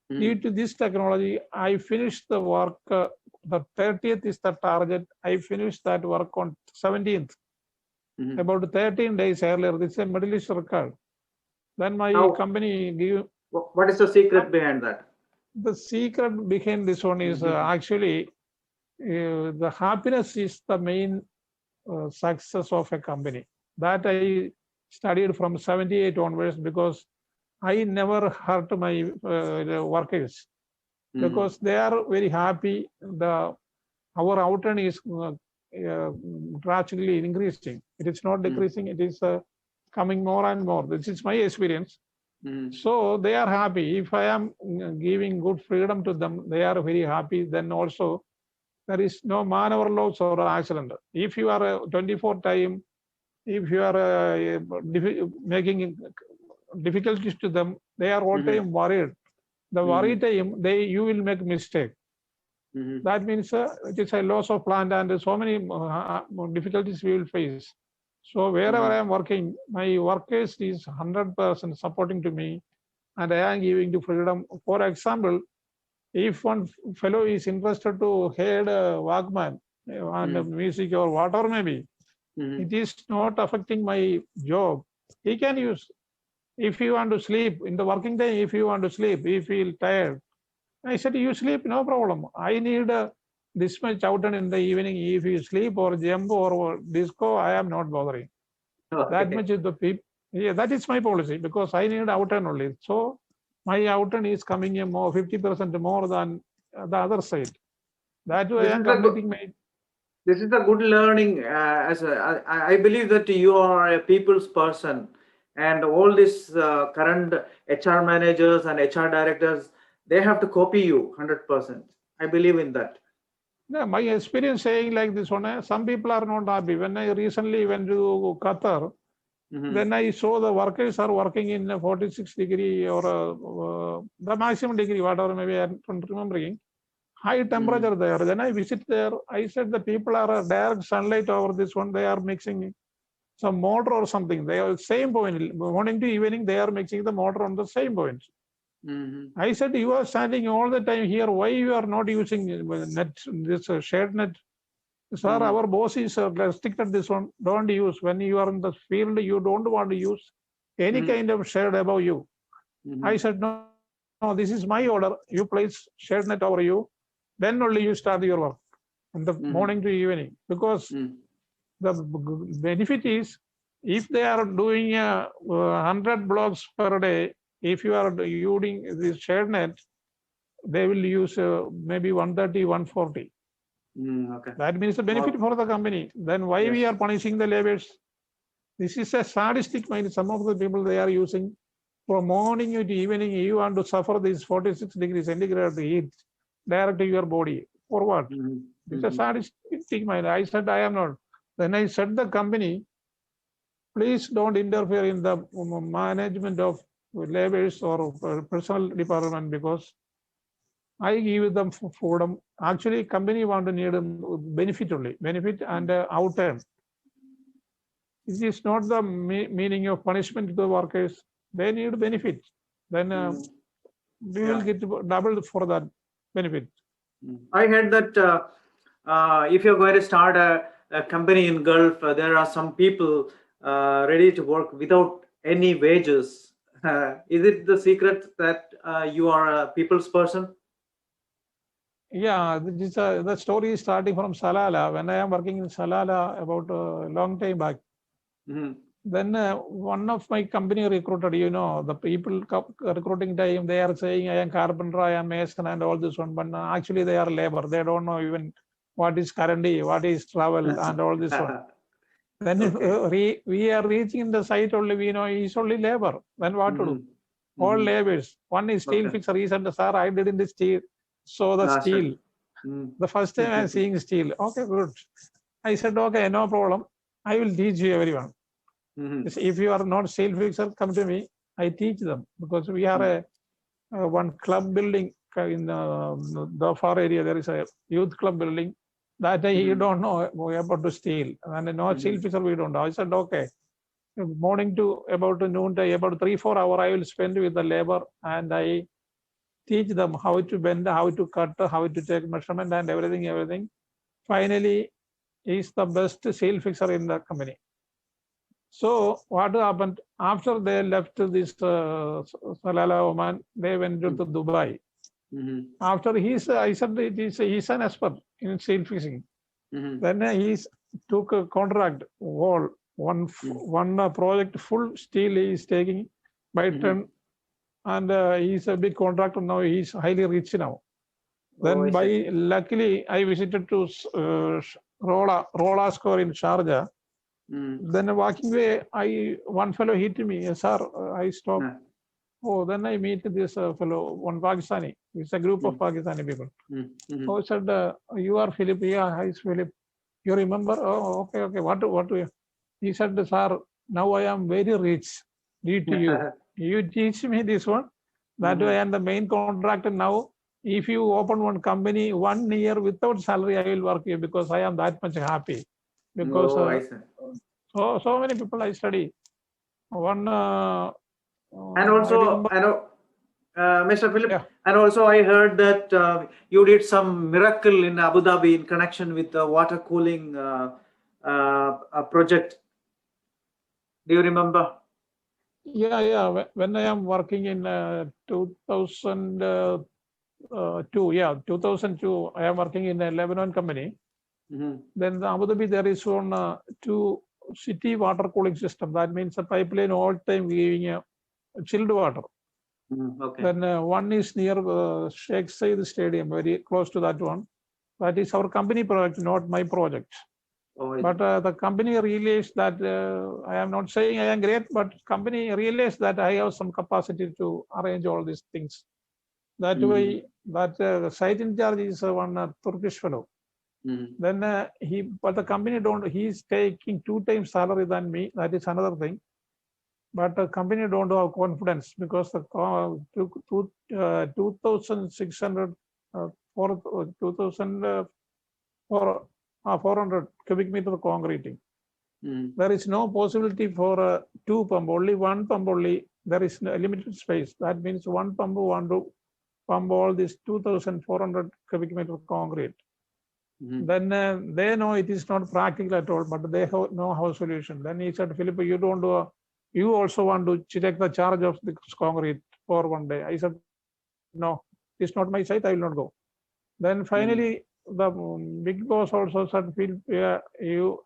due to this technology, I finished the work, the 30th is the target. I finished that work on 17th, about 13 days earlier. This is a Middle East record. Then my company give. What is the secret behind that? The secret behind this one is actually the happiness is the main success of a company. That I studied from 78 onwards because I never hurt my workers because they are very happy. Our outturn is drastically increasing. It is not decreasing. It is coming more and more. This is my experience. So they are happy. If I am giving good freedom to them, they are very happy. Then also there is no maneuver loss or accident. If you are 24 time, if you are making difficulties to them, they are all time worried. The worry time, you will make mistake. That means it is a loss of plant and so many difficulties we will face. So wherever I am working, my workers is 100% supporting to me, and I am giving the freedom. For example, if one fellow is interested to hear Walkman and music or whatever maybe, it is not affecting my job. He can use. If you want to sleep in the working day, if you want to sleep, if you feel tired, I said, you sleep, no problem. I need this much out in the evening. If you sleep or jump or disco, I am not bothering. That much is the people. Yeah, that is my policy because I need outturn only. So my outturn is coming in more 50% more than the other side. That way I am completing my. This is a good learning. I believe that you are a people's person, and all these current HR managers and HR directors, they have to copy you 100%. I believe in that. Yeah, my experience saying like this one, some people are not happy. When I recently went to Qatar, then I saw the workers are working in a 46 degree or the maximum degree, whatever maybe I'm not remembering, high temperature there. Then I visit there. I said the people are direct sunlight over this one. They are mixing some motor or something. They are same point. Morning to evening, they are mixing the motor on the same point. I said, you are standing all the time here. Why you are not using net, this shade net? Sir, our boss is restricted this one. Don't use. When you are in the field, you don't want to use any kind of shade above you. I said, no, this is my order. You place shade net over you. Then only you start your work from the morning to evening. Because the benefit is, if they are doing 100 blocks per day, if you are using this shade net, they will use maybe 130, 140. Okay. That means the benefit for the company. Then why we are punishing the laborers? This is a sadistic mind. Some of the people they are using from morning to evening. You want to suffer this 46 degrees centigrade heat direct to your body. For what? It's a sadistic mind. I said I am not. Then I said the company, please don't interfere in the management of laborers or personal department because I give them freedom. Actually, company want to need benefit only, benefit and outturn. This is not the meaning of punishment to the workers. They need benefit. Then we will get double for that benefit. I heard that if you're going to start a company in Gulf, there are some people ready to work without any wages. Is it the secret that you are a people's person? Yeah, the story is starting from Salala. When I am working in Salala about a long time back, then one of my company recruited, the people recruiting time, they are saying I am carpenter, I am mason and all this one, but actually they are labor. They don't know even what is currency, what is travel and all this one. Then if we are reaching the site only, we know it's only labor. Then what to do? All labors. One is steel fixer. He said, sir, I did in the steel. So the steel. The first time I am seeing steel. Okay, good. I said, okay, no problem. I will teach you everyone. If you are not steel fixer, come to me. I teach them because we are one club building in the far area. There is a youth club building that you don't know about the steel and no steel fixer we don't know. I said, okay. Morning to about noon day, about 3-4 hours, I will spend with the labor and I teach them how to bend, how to cut, how to take measurement and everything. Finally, he's the best steel fixer in the company. So what happened after they left this Salala Oman, they went to Dubai. After I said he's an expert in steel fixing. Then he took a contract wall one project full steel he is taking by ton, and he's a big contractor now. He's highly rich now. Then by luckily I visited to Rola Square in Sharjah. Then walking way, one fellow hit me. Sir, I stopped. Oh, then I meet this fellow, one Pakistani. It's a group of Pakistani people. Oh, said, you are Philip? Yeah, hi, Philip. You remember? Oh, okay, okay. What? He said, sir, now I am very rich due to you. You teach me this one. That way I am the main contractor now. If you open one company 1 year without salary, I will work here because I am that much happy. Because so many people I study. One and also, I know, Mr. Philip, and also I heard that you did some miracle in Abu Dhabi in connection with the water cooling project. Do you remember? Yeah. When I am working in 2002, 2002, I am working in a Lebanon company. Then the Abu Dhabi, there is one two city water cooling system. That means a pipeline all time giving chilled water. Then one is near Sheikh Said Stadium, very close to that one. That is our company project, not my project. But the company realized that I am not saying I am great, but company realized that I have some capacity to arrange all these things. That way, that the site in charge is one Turkish fellow. Then but the company he's taking 2 times salary than me. That is another thing. But the company don't have confidence because the 2,600 400 cubic meter concreting. There is no possibility for 2 pump, only 1 pump only. There is a limited space. That means 1 pump want to pump all this 2,400 cubic meter concrete. Then they know it is not practical at all, but they know how solution. Then he said, Philip, you also want to take the charge of the concrete for 1 day. I said, no, it's not my site, I will not go. Then finally, the big boss also said, Philip,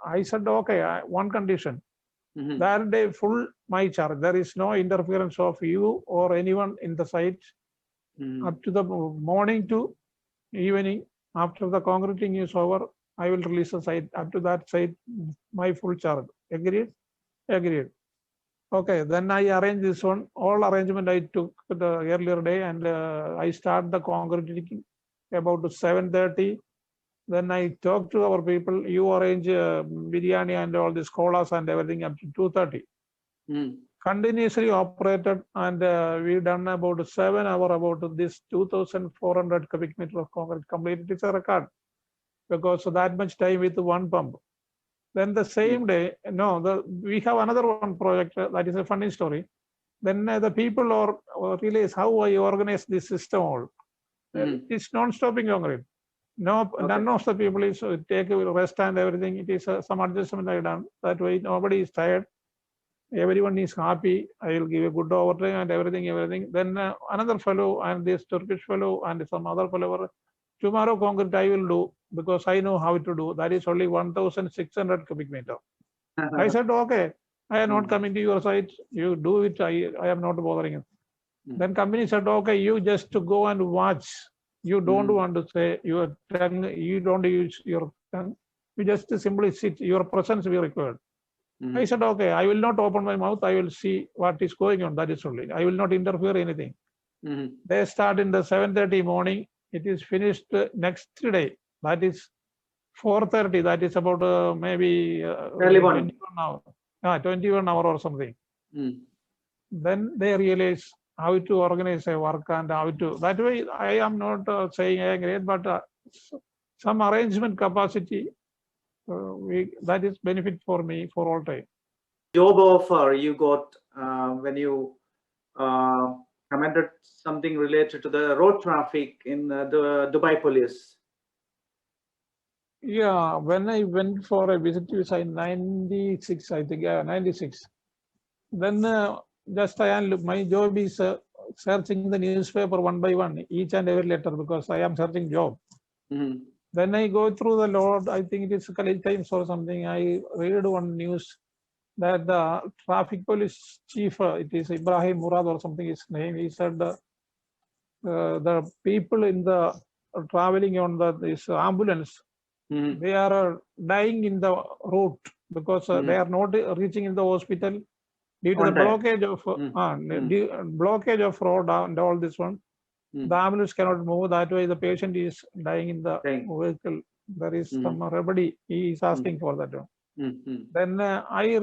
I said, okay, one condition. That day, full my charge. There is no interference of you or anyone in the site up to the morning to evening. After the concreting is over, I will release the site. Up to that site, my full charge. Agreed? Agreed. Okay, then I arranged this one. All arrangement I took the earlier day, and I start the concreting about 7:30. Then I talk to our people. You arrange biryani and all these colas and everything up to 2:30. Continuously operated, and we done about 7 hours about this 2,400 cubic meter of concrete completed. It's a record because that much time with 1 pump. Then the same day, we have another one project that is a funny story. Then the people realize how I organize this system all. It's non-stopping concrete. None of the people is take a rest and everything. It is some adjustment I done. That way nobody is tired. Everyone is happy. I will give a good overtime and everything. Then another fellow and this Turkish fellow and some other fellow, tomorrow concrete I will do because I know how to do. That is only 1,600 cubic meter. I said, okay, I am not coming to your site. You do it. I am not bothering it. Then company said, okay, you just to go and watch. You don't want to say your tongue. You don't use your tongue. You just simply sit. Your presence will be required. I said, okay, I will not open my mouth. I will see what is going on. That is only. I will not interfere anything. They start in the 7:30 morning. It is finished next day. That is 4:30. That is about maybe 21 hours. 21 hour or something. Then they realize how to organize a work and how to. That way, I am not saying I am great, but some arrangement capacity. That is benefit for me for all time. Job offer you got when you commented something related to the road traffic in the Dubai police. Yeah, when I went for a visit to in 96, I think, 96. Then just I am look. My job is searching the newspaper one by one, each and every letter because I am searching job. Then I go through the Lord. I think it is College Times or something. I read one news. that the traffic police chief, it is Ibrahim Murad or something his name, he said the people in the traveling on this ambulance, they are dying in the route because they are not reaching in the hospital due to the On time. blockage of blockage of road and all this one. The ambulance cannot move. That way, the patient is dying in the vehicle. There is some remedy. He is asking for that one. Then I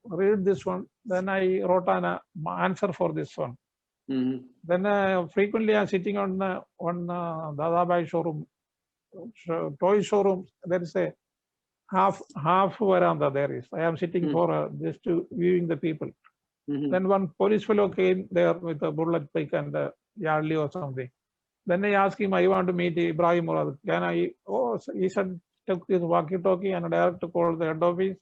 read this one. Then I wrote an answer for this one. Then frequently I'm sitting on Dadabai showroom, toy showroom. There is a half veranda there is. I am sitting for just to viewing the people. Then one police fellow came there with a bullet pick and a yardley or something. Then I asked him, I want to meet Ibrahim Murad. Can I? Oh, he said, took his walkie-talkie and direct to call the head office.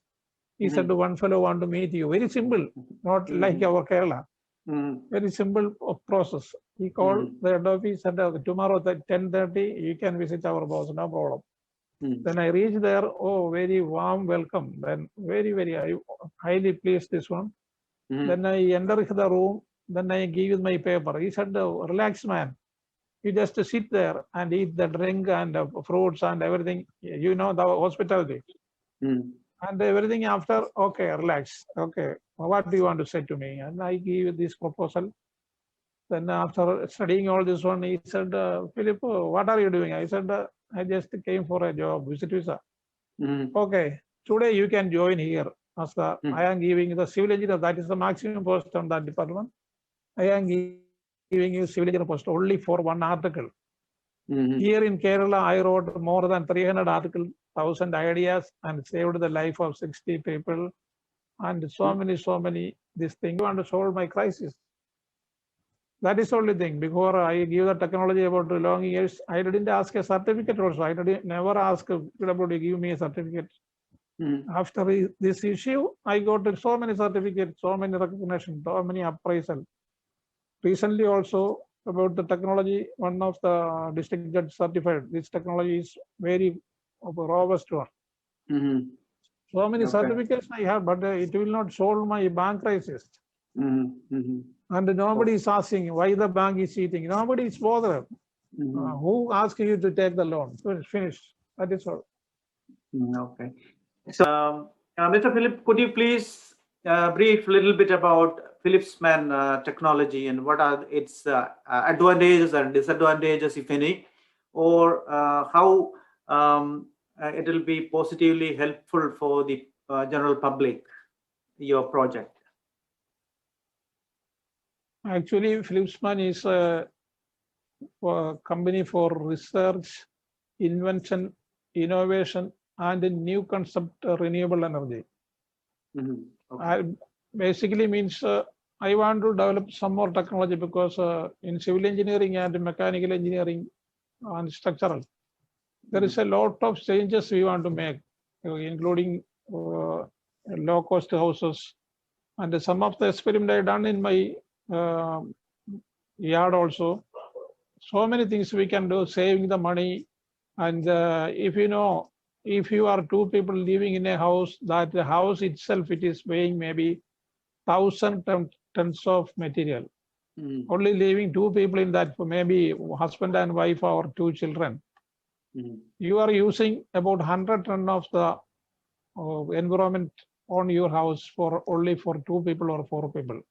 He said, one fellow want to meet you. Very simple, not like our Kerala. Very simple process. He called the head office and tomorrow at 10:30, you can visit our boss, no problem. Then I reached there, oh, very warm welcome. Then very highly pleased this one. Then I entered the room, then I gave my paper. He said, relax man, you just sit there and eat the drink and fruits and everything, you know, the hospitality. And everything after, okay, relax. Okay, what do you want to say to me? And I gave this proposal. Then after studying all this one, he said, Philip, what are you doing? I said, I just came for a job, visit visa. Okay, today you can join here. As the, I am giving the civil engineer, that is the maximum post on that department. I am giving you civil engineer post only for one article. Here in Kerala, I wrote more than 300 articles, 1,000 ideas, and saved the life of 60 people. And so many, this thing. You want to solve my crisis. That is the only thing. Before I give the technology about long years, I didn't ask a certificate also. I never asked PW to give me a certificate. After this issue, I got so many certificates, so many recognition, so many appraisal. Recently also about the technology, one of the district judge certified, this technology is very robust one. So many certificates I have, but it will not solve my bank crisis. And nobody is asking why the bank is eating. Nobody is bothered. Who asked you to take the loan? Finished. That is all. Okay. So, Mr. Philip, could you please brief a little bit about Philipsman technology and what are its advantages and disadvantages, if any, or how it will be positively helpful for the general public, your project? Actually, Philipsman is a company for research, invention, innovation, and a new concept, renewable energy. Basically means I want to develop some more technology because in civil engineering and mechanical engineering and structural, there is a lot of changes we want to make, including low-cost houses. And some of the experiment I done in my yard also. So many things we can do, saving the money. And if you know, if you are two people living in a house, that the house itself, it is weighing maybe 1,000 tons of material. Only leaving two people in that, maybe husband and wife or two children. You are using about 100 tons of the environment on your house for only for two people or four people.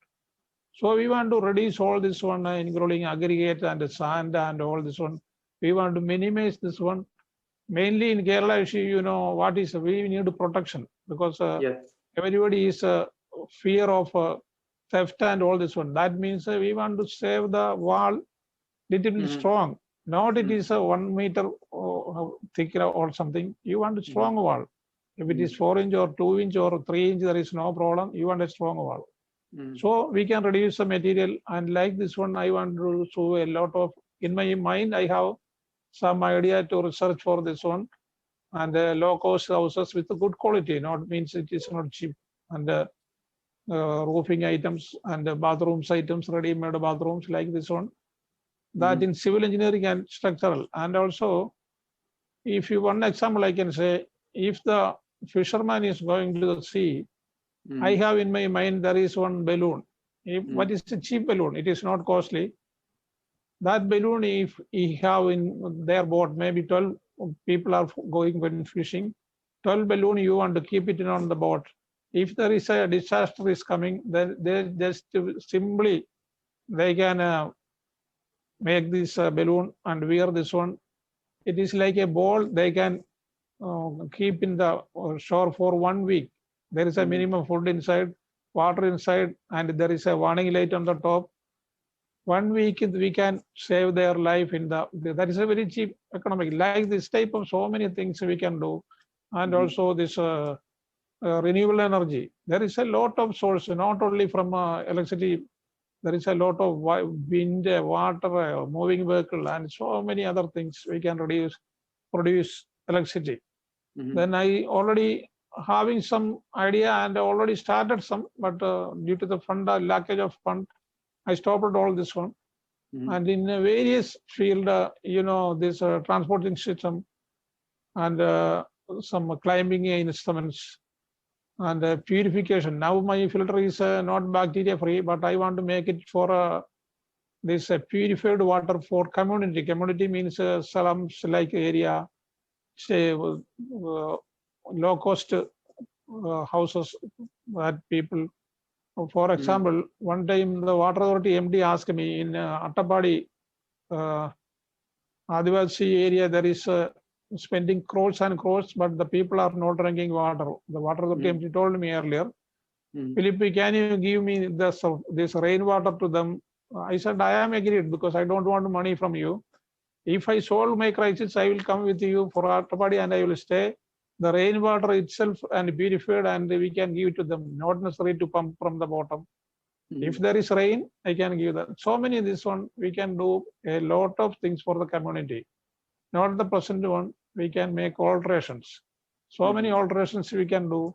So we want to reduce all this one, including aggregate and sand and all this one. We want to minimize this one. Mainly in Kerala, you know, what is, we need protection because everybody is fear of theft and all this one. That means we want to save the wall little bit strong. Not it is a 1 meter thick or something. You want a strong wall. If it is 4 inch or 2 inch or 3 inch, there is no problem. You want a strong wall. So we can reduce the material. And like this one, I want to show a lot of, in my mind, I have some idea to research for this one. And low cost houses with a good quality, not means it is not cheap. And roofing items and bathrooms items, ready-made bathrooms like this one. That in civil engineering and structural. And also, if you one example I can say, if the fisherman is going to the sea, I have in my mind there is one balloon. What is a cheap balloon? It is not costly. That balloon, if he have in their boat, maybe 12 people are going when fishing, 12 balloon you want to keep it on the boat. If there is a disaster is coming, then they just simply they can make this balloon and wear this one. It is like a ball they can keep in the shore for 1 week. There is a minimum food inside, water inside, and there is a warning light on the top. 1 week we can save their life in that is a very cheap economic. Like this type of so many things we can do, and also this renewable energy. There is a lot of source, not only from electricity. There is a lot of wind, water, moving vehicle, and so many other things we can produce electricity. Then I already having some idea and already started some, but due to the fund lackage of fund, I stopped all this one. And in various field, this transporting system and some climbing instruments and purification. Now my filter is not bacteria free, but I want to make it for this purified water for community. Community means slums like area, say low cost houses that people. For example, one time the water authority MD asked me in Attapadi, Adivasi area, there is spending crores and crores, but the people are not drinking water. The water authority MD told me earlier, Philip, can you give me this rainwater to them? I said, I am agreed because I don't want money from you. If I solve my crisis, I will come with you for Attapadi and I will stay. The rainwater itself and purified, and we can give it to them, not necessary to pump from the bottom. If there is rain, I can give that. So many this one, we can do a lot of things for the community. Not the present one, we can make alterations. So many alterations we can do.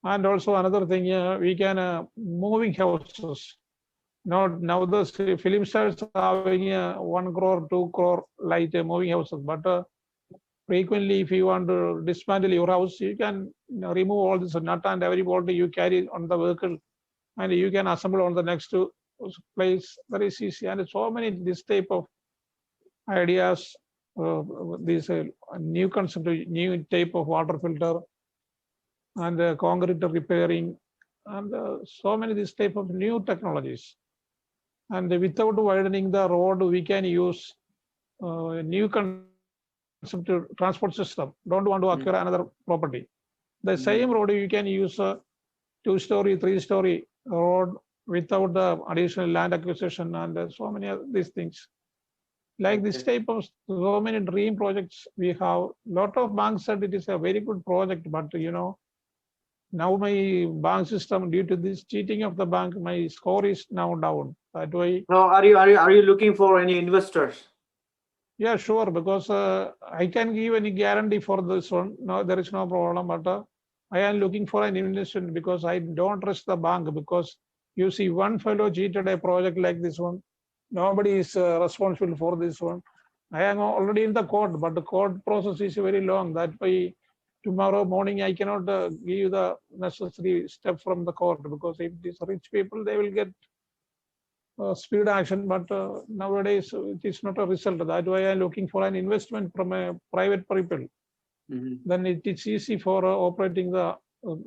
And also another thing, we can moving houses. Now the film stars having 1 crore, 2 crore light moving houses, but frequently, if you want to dismantle your house, you can remove all this nut and every bolt you carry on the vehicle, and you can assemble on the next place very easy. And so many this type of ideas, this new concept, new type of water filter, and concrete repairing, and so many this type of new technologies. And without widening the road, we can use new concept transport system. Don't want to acquire another property. The same road you can use a 2-story, 3-story road without the additional land acquisition and so many of these things. Like this type of so many dream projects we have. Lot of banks said it is a very good project, but now my bank system, due to this cheating of the bank, my score is now down. That way. Now, are you looking for any investors? Yeah, sure, because I can give any guarantee for this one. No, there is no problem, but I am looking for an investment because I don't trust the bank, because you see one fellow cheated a project like this one. Nobody is responsible for this one. I am already in the court, but the court process is very long. That way, tomorrow morning I cannot give the necessary step from the court, because if these rich people, they will get speed action, but nowadays it is not a result. That way I'm looking for an investment from a private people. Then it is easy for operating the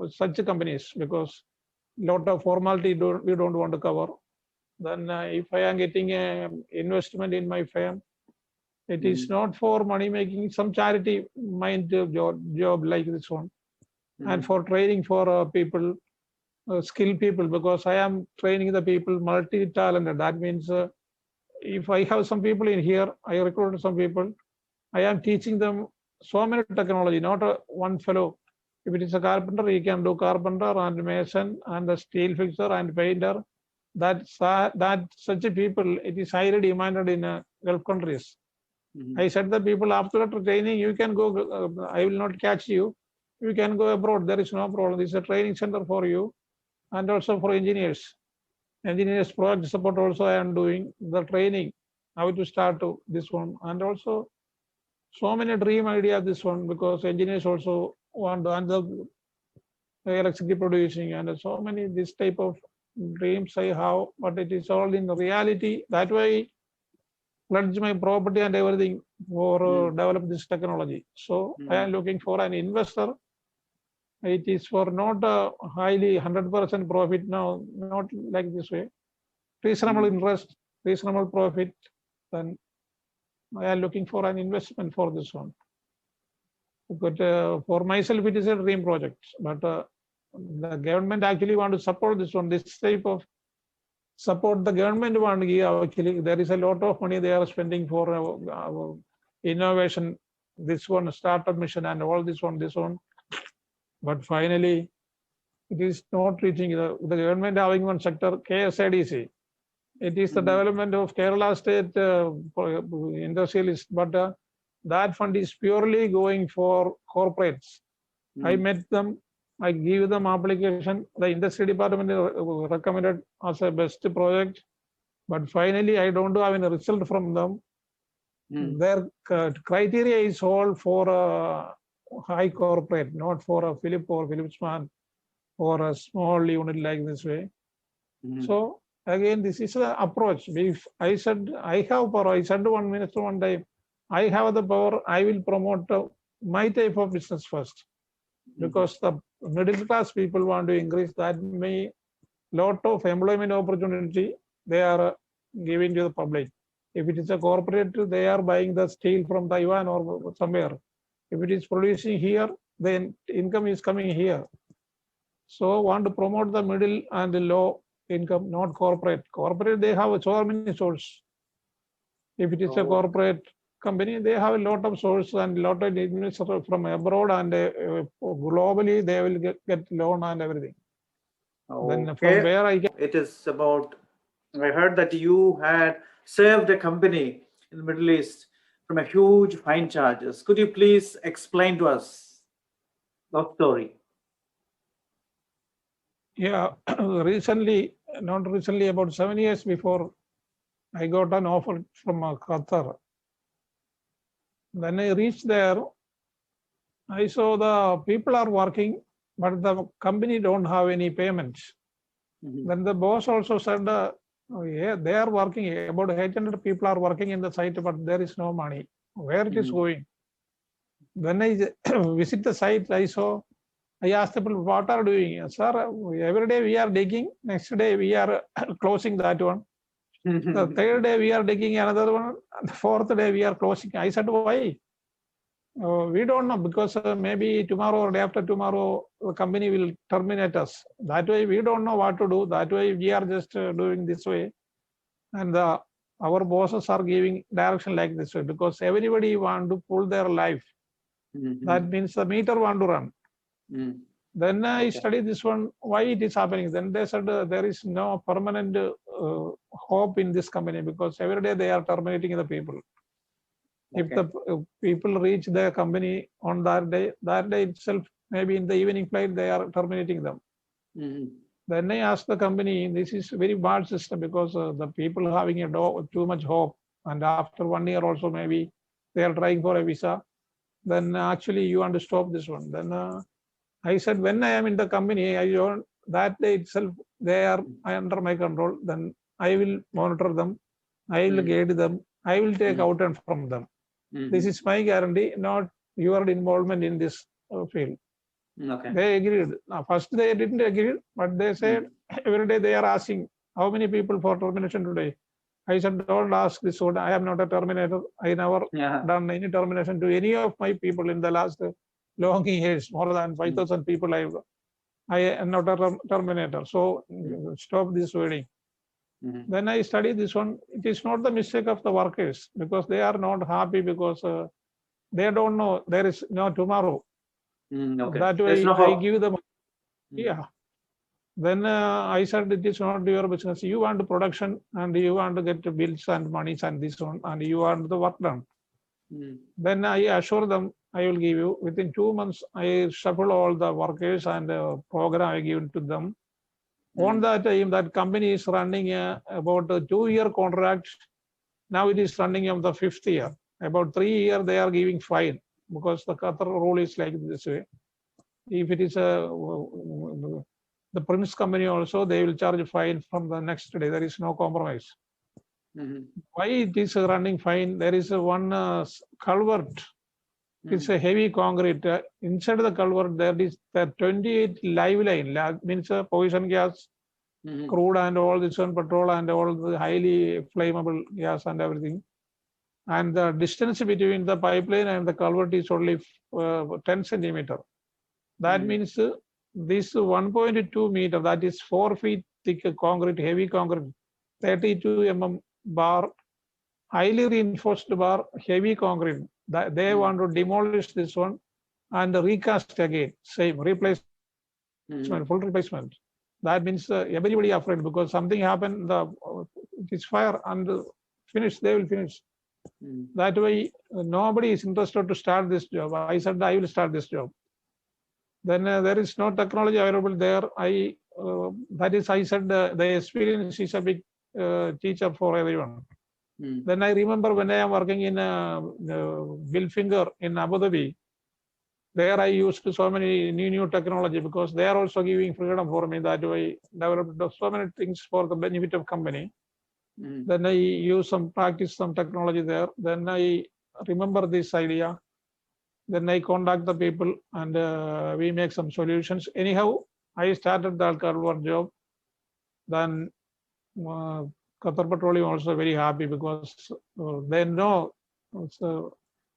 such companies, because lot of formality we don't want to cover. Then if I am getting an investment in my firm, it is not for money making, some charity mind job like this one, and for training for people, skilled people, because I am training the people multi-talented. That means if I have some people in here, I recruited some people, I am teaching them so many technology, not one fellow. If it is a carpenter, he can do carpenter and mason and the steel fixer and painter. That such a people, it is highly demanded in Gulf countries. I said the people after training, you can go, I will not catch you. You can go abroad, there is no problem. This is a training center for you, and also for engineers. Engineers project support also I am doing the training, how to start to this one. And also so many dream idea this one, because engineers also want to, and the electricity producing, and so many this type of dreams I have, but it is all in reality. That way, pledge my property and everything for develop this technology. So I am looking for an investor. It is for not a highly 100% profit. No, not like this way. Reasonable interest, reasonable profit. Then I am looking for an investment for this one. But for myself, it is a dream project. But the government actually want to support this one. This type of support the government want to give. Actually, there is a lot of money they are spending for innovation. This one, startup mission, and all this one. But finally, it is not reaching the government having one sector, KSIDC. It is the development of Kerala state industrialist, but that fund is purely going for corporates. I met them, I give them application. The industry department recommended as a best project, but finally I don't have any result from them. Their criteria is all for a high corporate, not for a Philip or Philip's man or a small unit like this way. So again, this is the approach. If I said I have power, I said to one minister one time, I have the power, I will promote my type of business first. Because the middle class people want to increase, that may lot of employment opportunity they are giving to the public. If it is a corporate, they are buying the steel from Taiwan or somewhere. If it is producing here, then income is coming here. So want to promote the middle and the low income, not corporate. Corporate, they have so many sources. If it is a corporate company, they have a lot of sources and a lot of investors from abroad, and globally they will get loan and everything. Then from where I get it is about, I heard that you had saved a company in the Middle East from a huge fine charges. Could you please explain to us that story? Yeah, recently, not recently, about 7 years before, I got an offer from Qatar. When I reached there, I saw the people are working, but the company don't have any payments. Then the boss also said, yeah, they are working, about 800 people are working in the site, but there is no money. Where it is going? When I visit the site, I asked people, what are doing? Sir, every day we are digging, next day we are closing that one. The third day we are digging another one, the fourth day we are closing. I said, why? We don't know, because maybe tomorrow or day after tomorrow, the company will terminate us. That way we don't know what to do. That way we are just doing this way. And our bosses are giving direction like this way, because everybody want to pull their life. That means the meter want to run. Then I studied this one, why it is happening. Then they said there is no permanent hope in this company, because every day they are terminating the people. If the people reach the company on that day itself, maybe in the evening flight, they are terminating them. Then I asked the company, this is a very bad system, because the people having too much hope, and after 1 year also maybe they are trying for a visa. Then actually you want to stop this one. Then I said, when I am in the company, that day itself they are under my control. Then I will monitor them, I will guide them, I will take out and from them. This is my guarantee, not your involvement in this field. They agreed. Now, first they didn't agree, but they said every day they are asking, how many people for termination today? I said, don't ask this one. I am not a terminator. I never done any termination to any of my people in the last long years. More than 5,000 people I am not a terminator. So stop this wording. Then I study this one. It is not the mistake of the workers, because they are not happy, because they don't know there is no tomorrow. That way I give them. Then I said, it is not your business. You want production, and you want to get bills and monies and this one, and you want the work done. Then I assure them, I will give you within 2 months. I shuffle all the workers and program I give to them. On that time, that company is running about a 2-year contract. Now it is running on the 5th year. About 3 years they are giving fine, because the Qatar rule is like this way. if it is the Prince company also, they will charge fine from the next day. There is no compromise. Why it is running fine? There is one culvert. It's a heavy concrete. Inside the culvert, there is the 28 live line. Means poison gas, crude and all this one, petrol and all the highly flammable gas and everything. And the distance between the pipeline and the culvert is only 10 centimeter. That means this 1.2 meter, that is 4 feet thick concrete, heavy concrete, 32 mm bar, highly reinforced bar, heavy concrete. They want to demolish this one and recast again, same replacement, full replacement. That means everybody afraid because something happened, this fire and finish, they will finish. That way, nobody is interested to start this job. I said, I will start this job. Then there is no technology available there. That is, I said, the experience is a big teacher for everyone. Then I remember when I am working in Billfinger in Abu Dhabi, there I used so many new technology because they are also giving freedom for me. That way, developed so many things for the benefit of company. Then I use practice some technology there. Then I remember this idea. Then I contact the people and we make some solutions. Anyhow, I started the culvert job. Then Qatar Petroleum also very happy because they know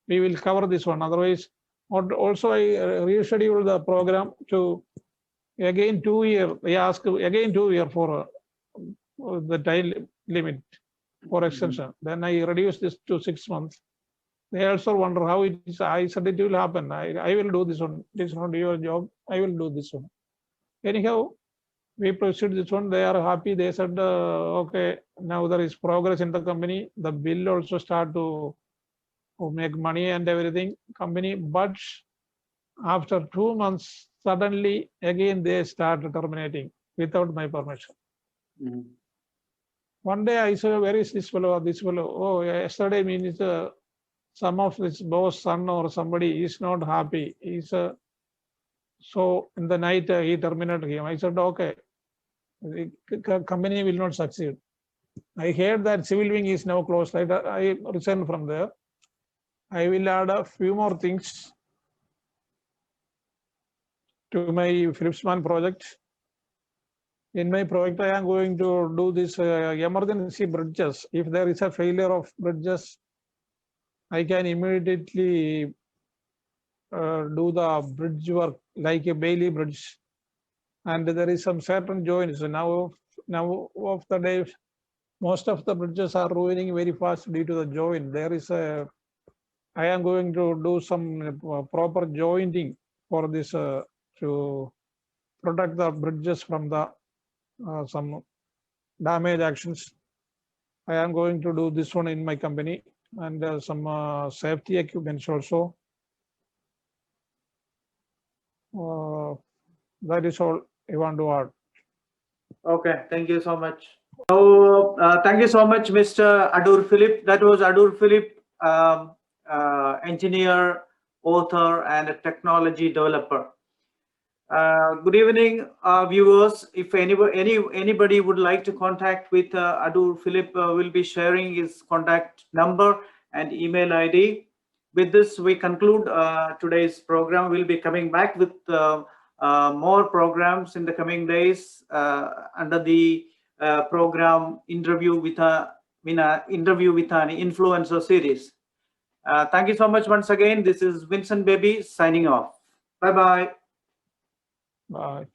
we will cover this one. Otherwise, also I rescheduled the program to again 2 years. They ask again 2 years for the time limit for extension. Then I reduced this to 6 months. They also wonder how it is. I said it will happen. I will do this one. It is not your job. I will do this one. Anyhow, we proceed this one. They are happy. They said, okay, now there is progress in the company. The bill also start to make money and everything company. But after 2 months, suddenly again they start terminating without my permission. One day I said, where is this fellow? This fellow? Oh, yesterday means some of his boss son or somebody is not happy. He's so in the night he terminated him. I said, okay, the company will not succeed. I heard that civil wing is now closed. I resigned from there. I will add a few more things to my Philipsman project. In my project, I am going to do this emergency bridges. If there is a failure of bridges, I can immediately do the bridge work like a Bailey bridge. And there is some certain joints. Now of the day, most of the bridges are ruining very fast due to the joint. There is I am going to do some proper jointing for this to protect the bridges from the some damage actions. I am going to do this one in my company and some safety equipments also. That is all I want to add. Okay, thank you so much. So, thank you so much, Mr. Adoor Philip. That was Adoor Philip, engineer, author, and a technology developer. Good evening, viewers. If anybody would like to contact with Adoor Philip, will be sharing his contact number and email ID. With this, we conclude today's program. We'll be coming back with more programs in the coming days under the program interview with an influencer series. Thank you so much once again. This is Vincent Baby signing off. Bye-bye. Bye.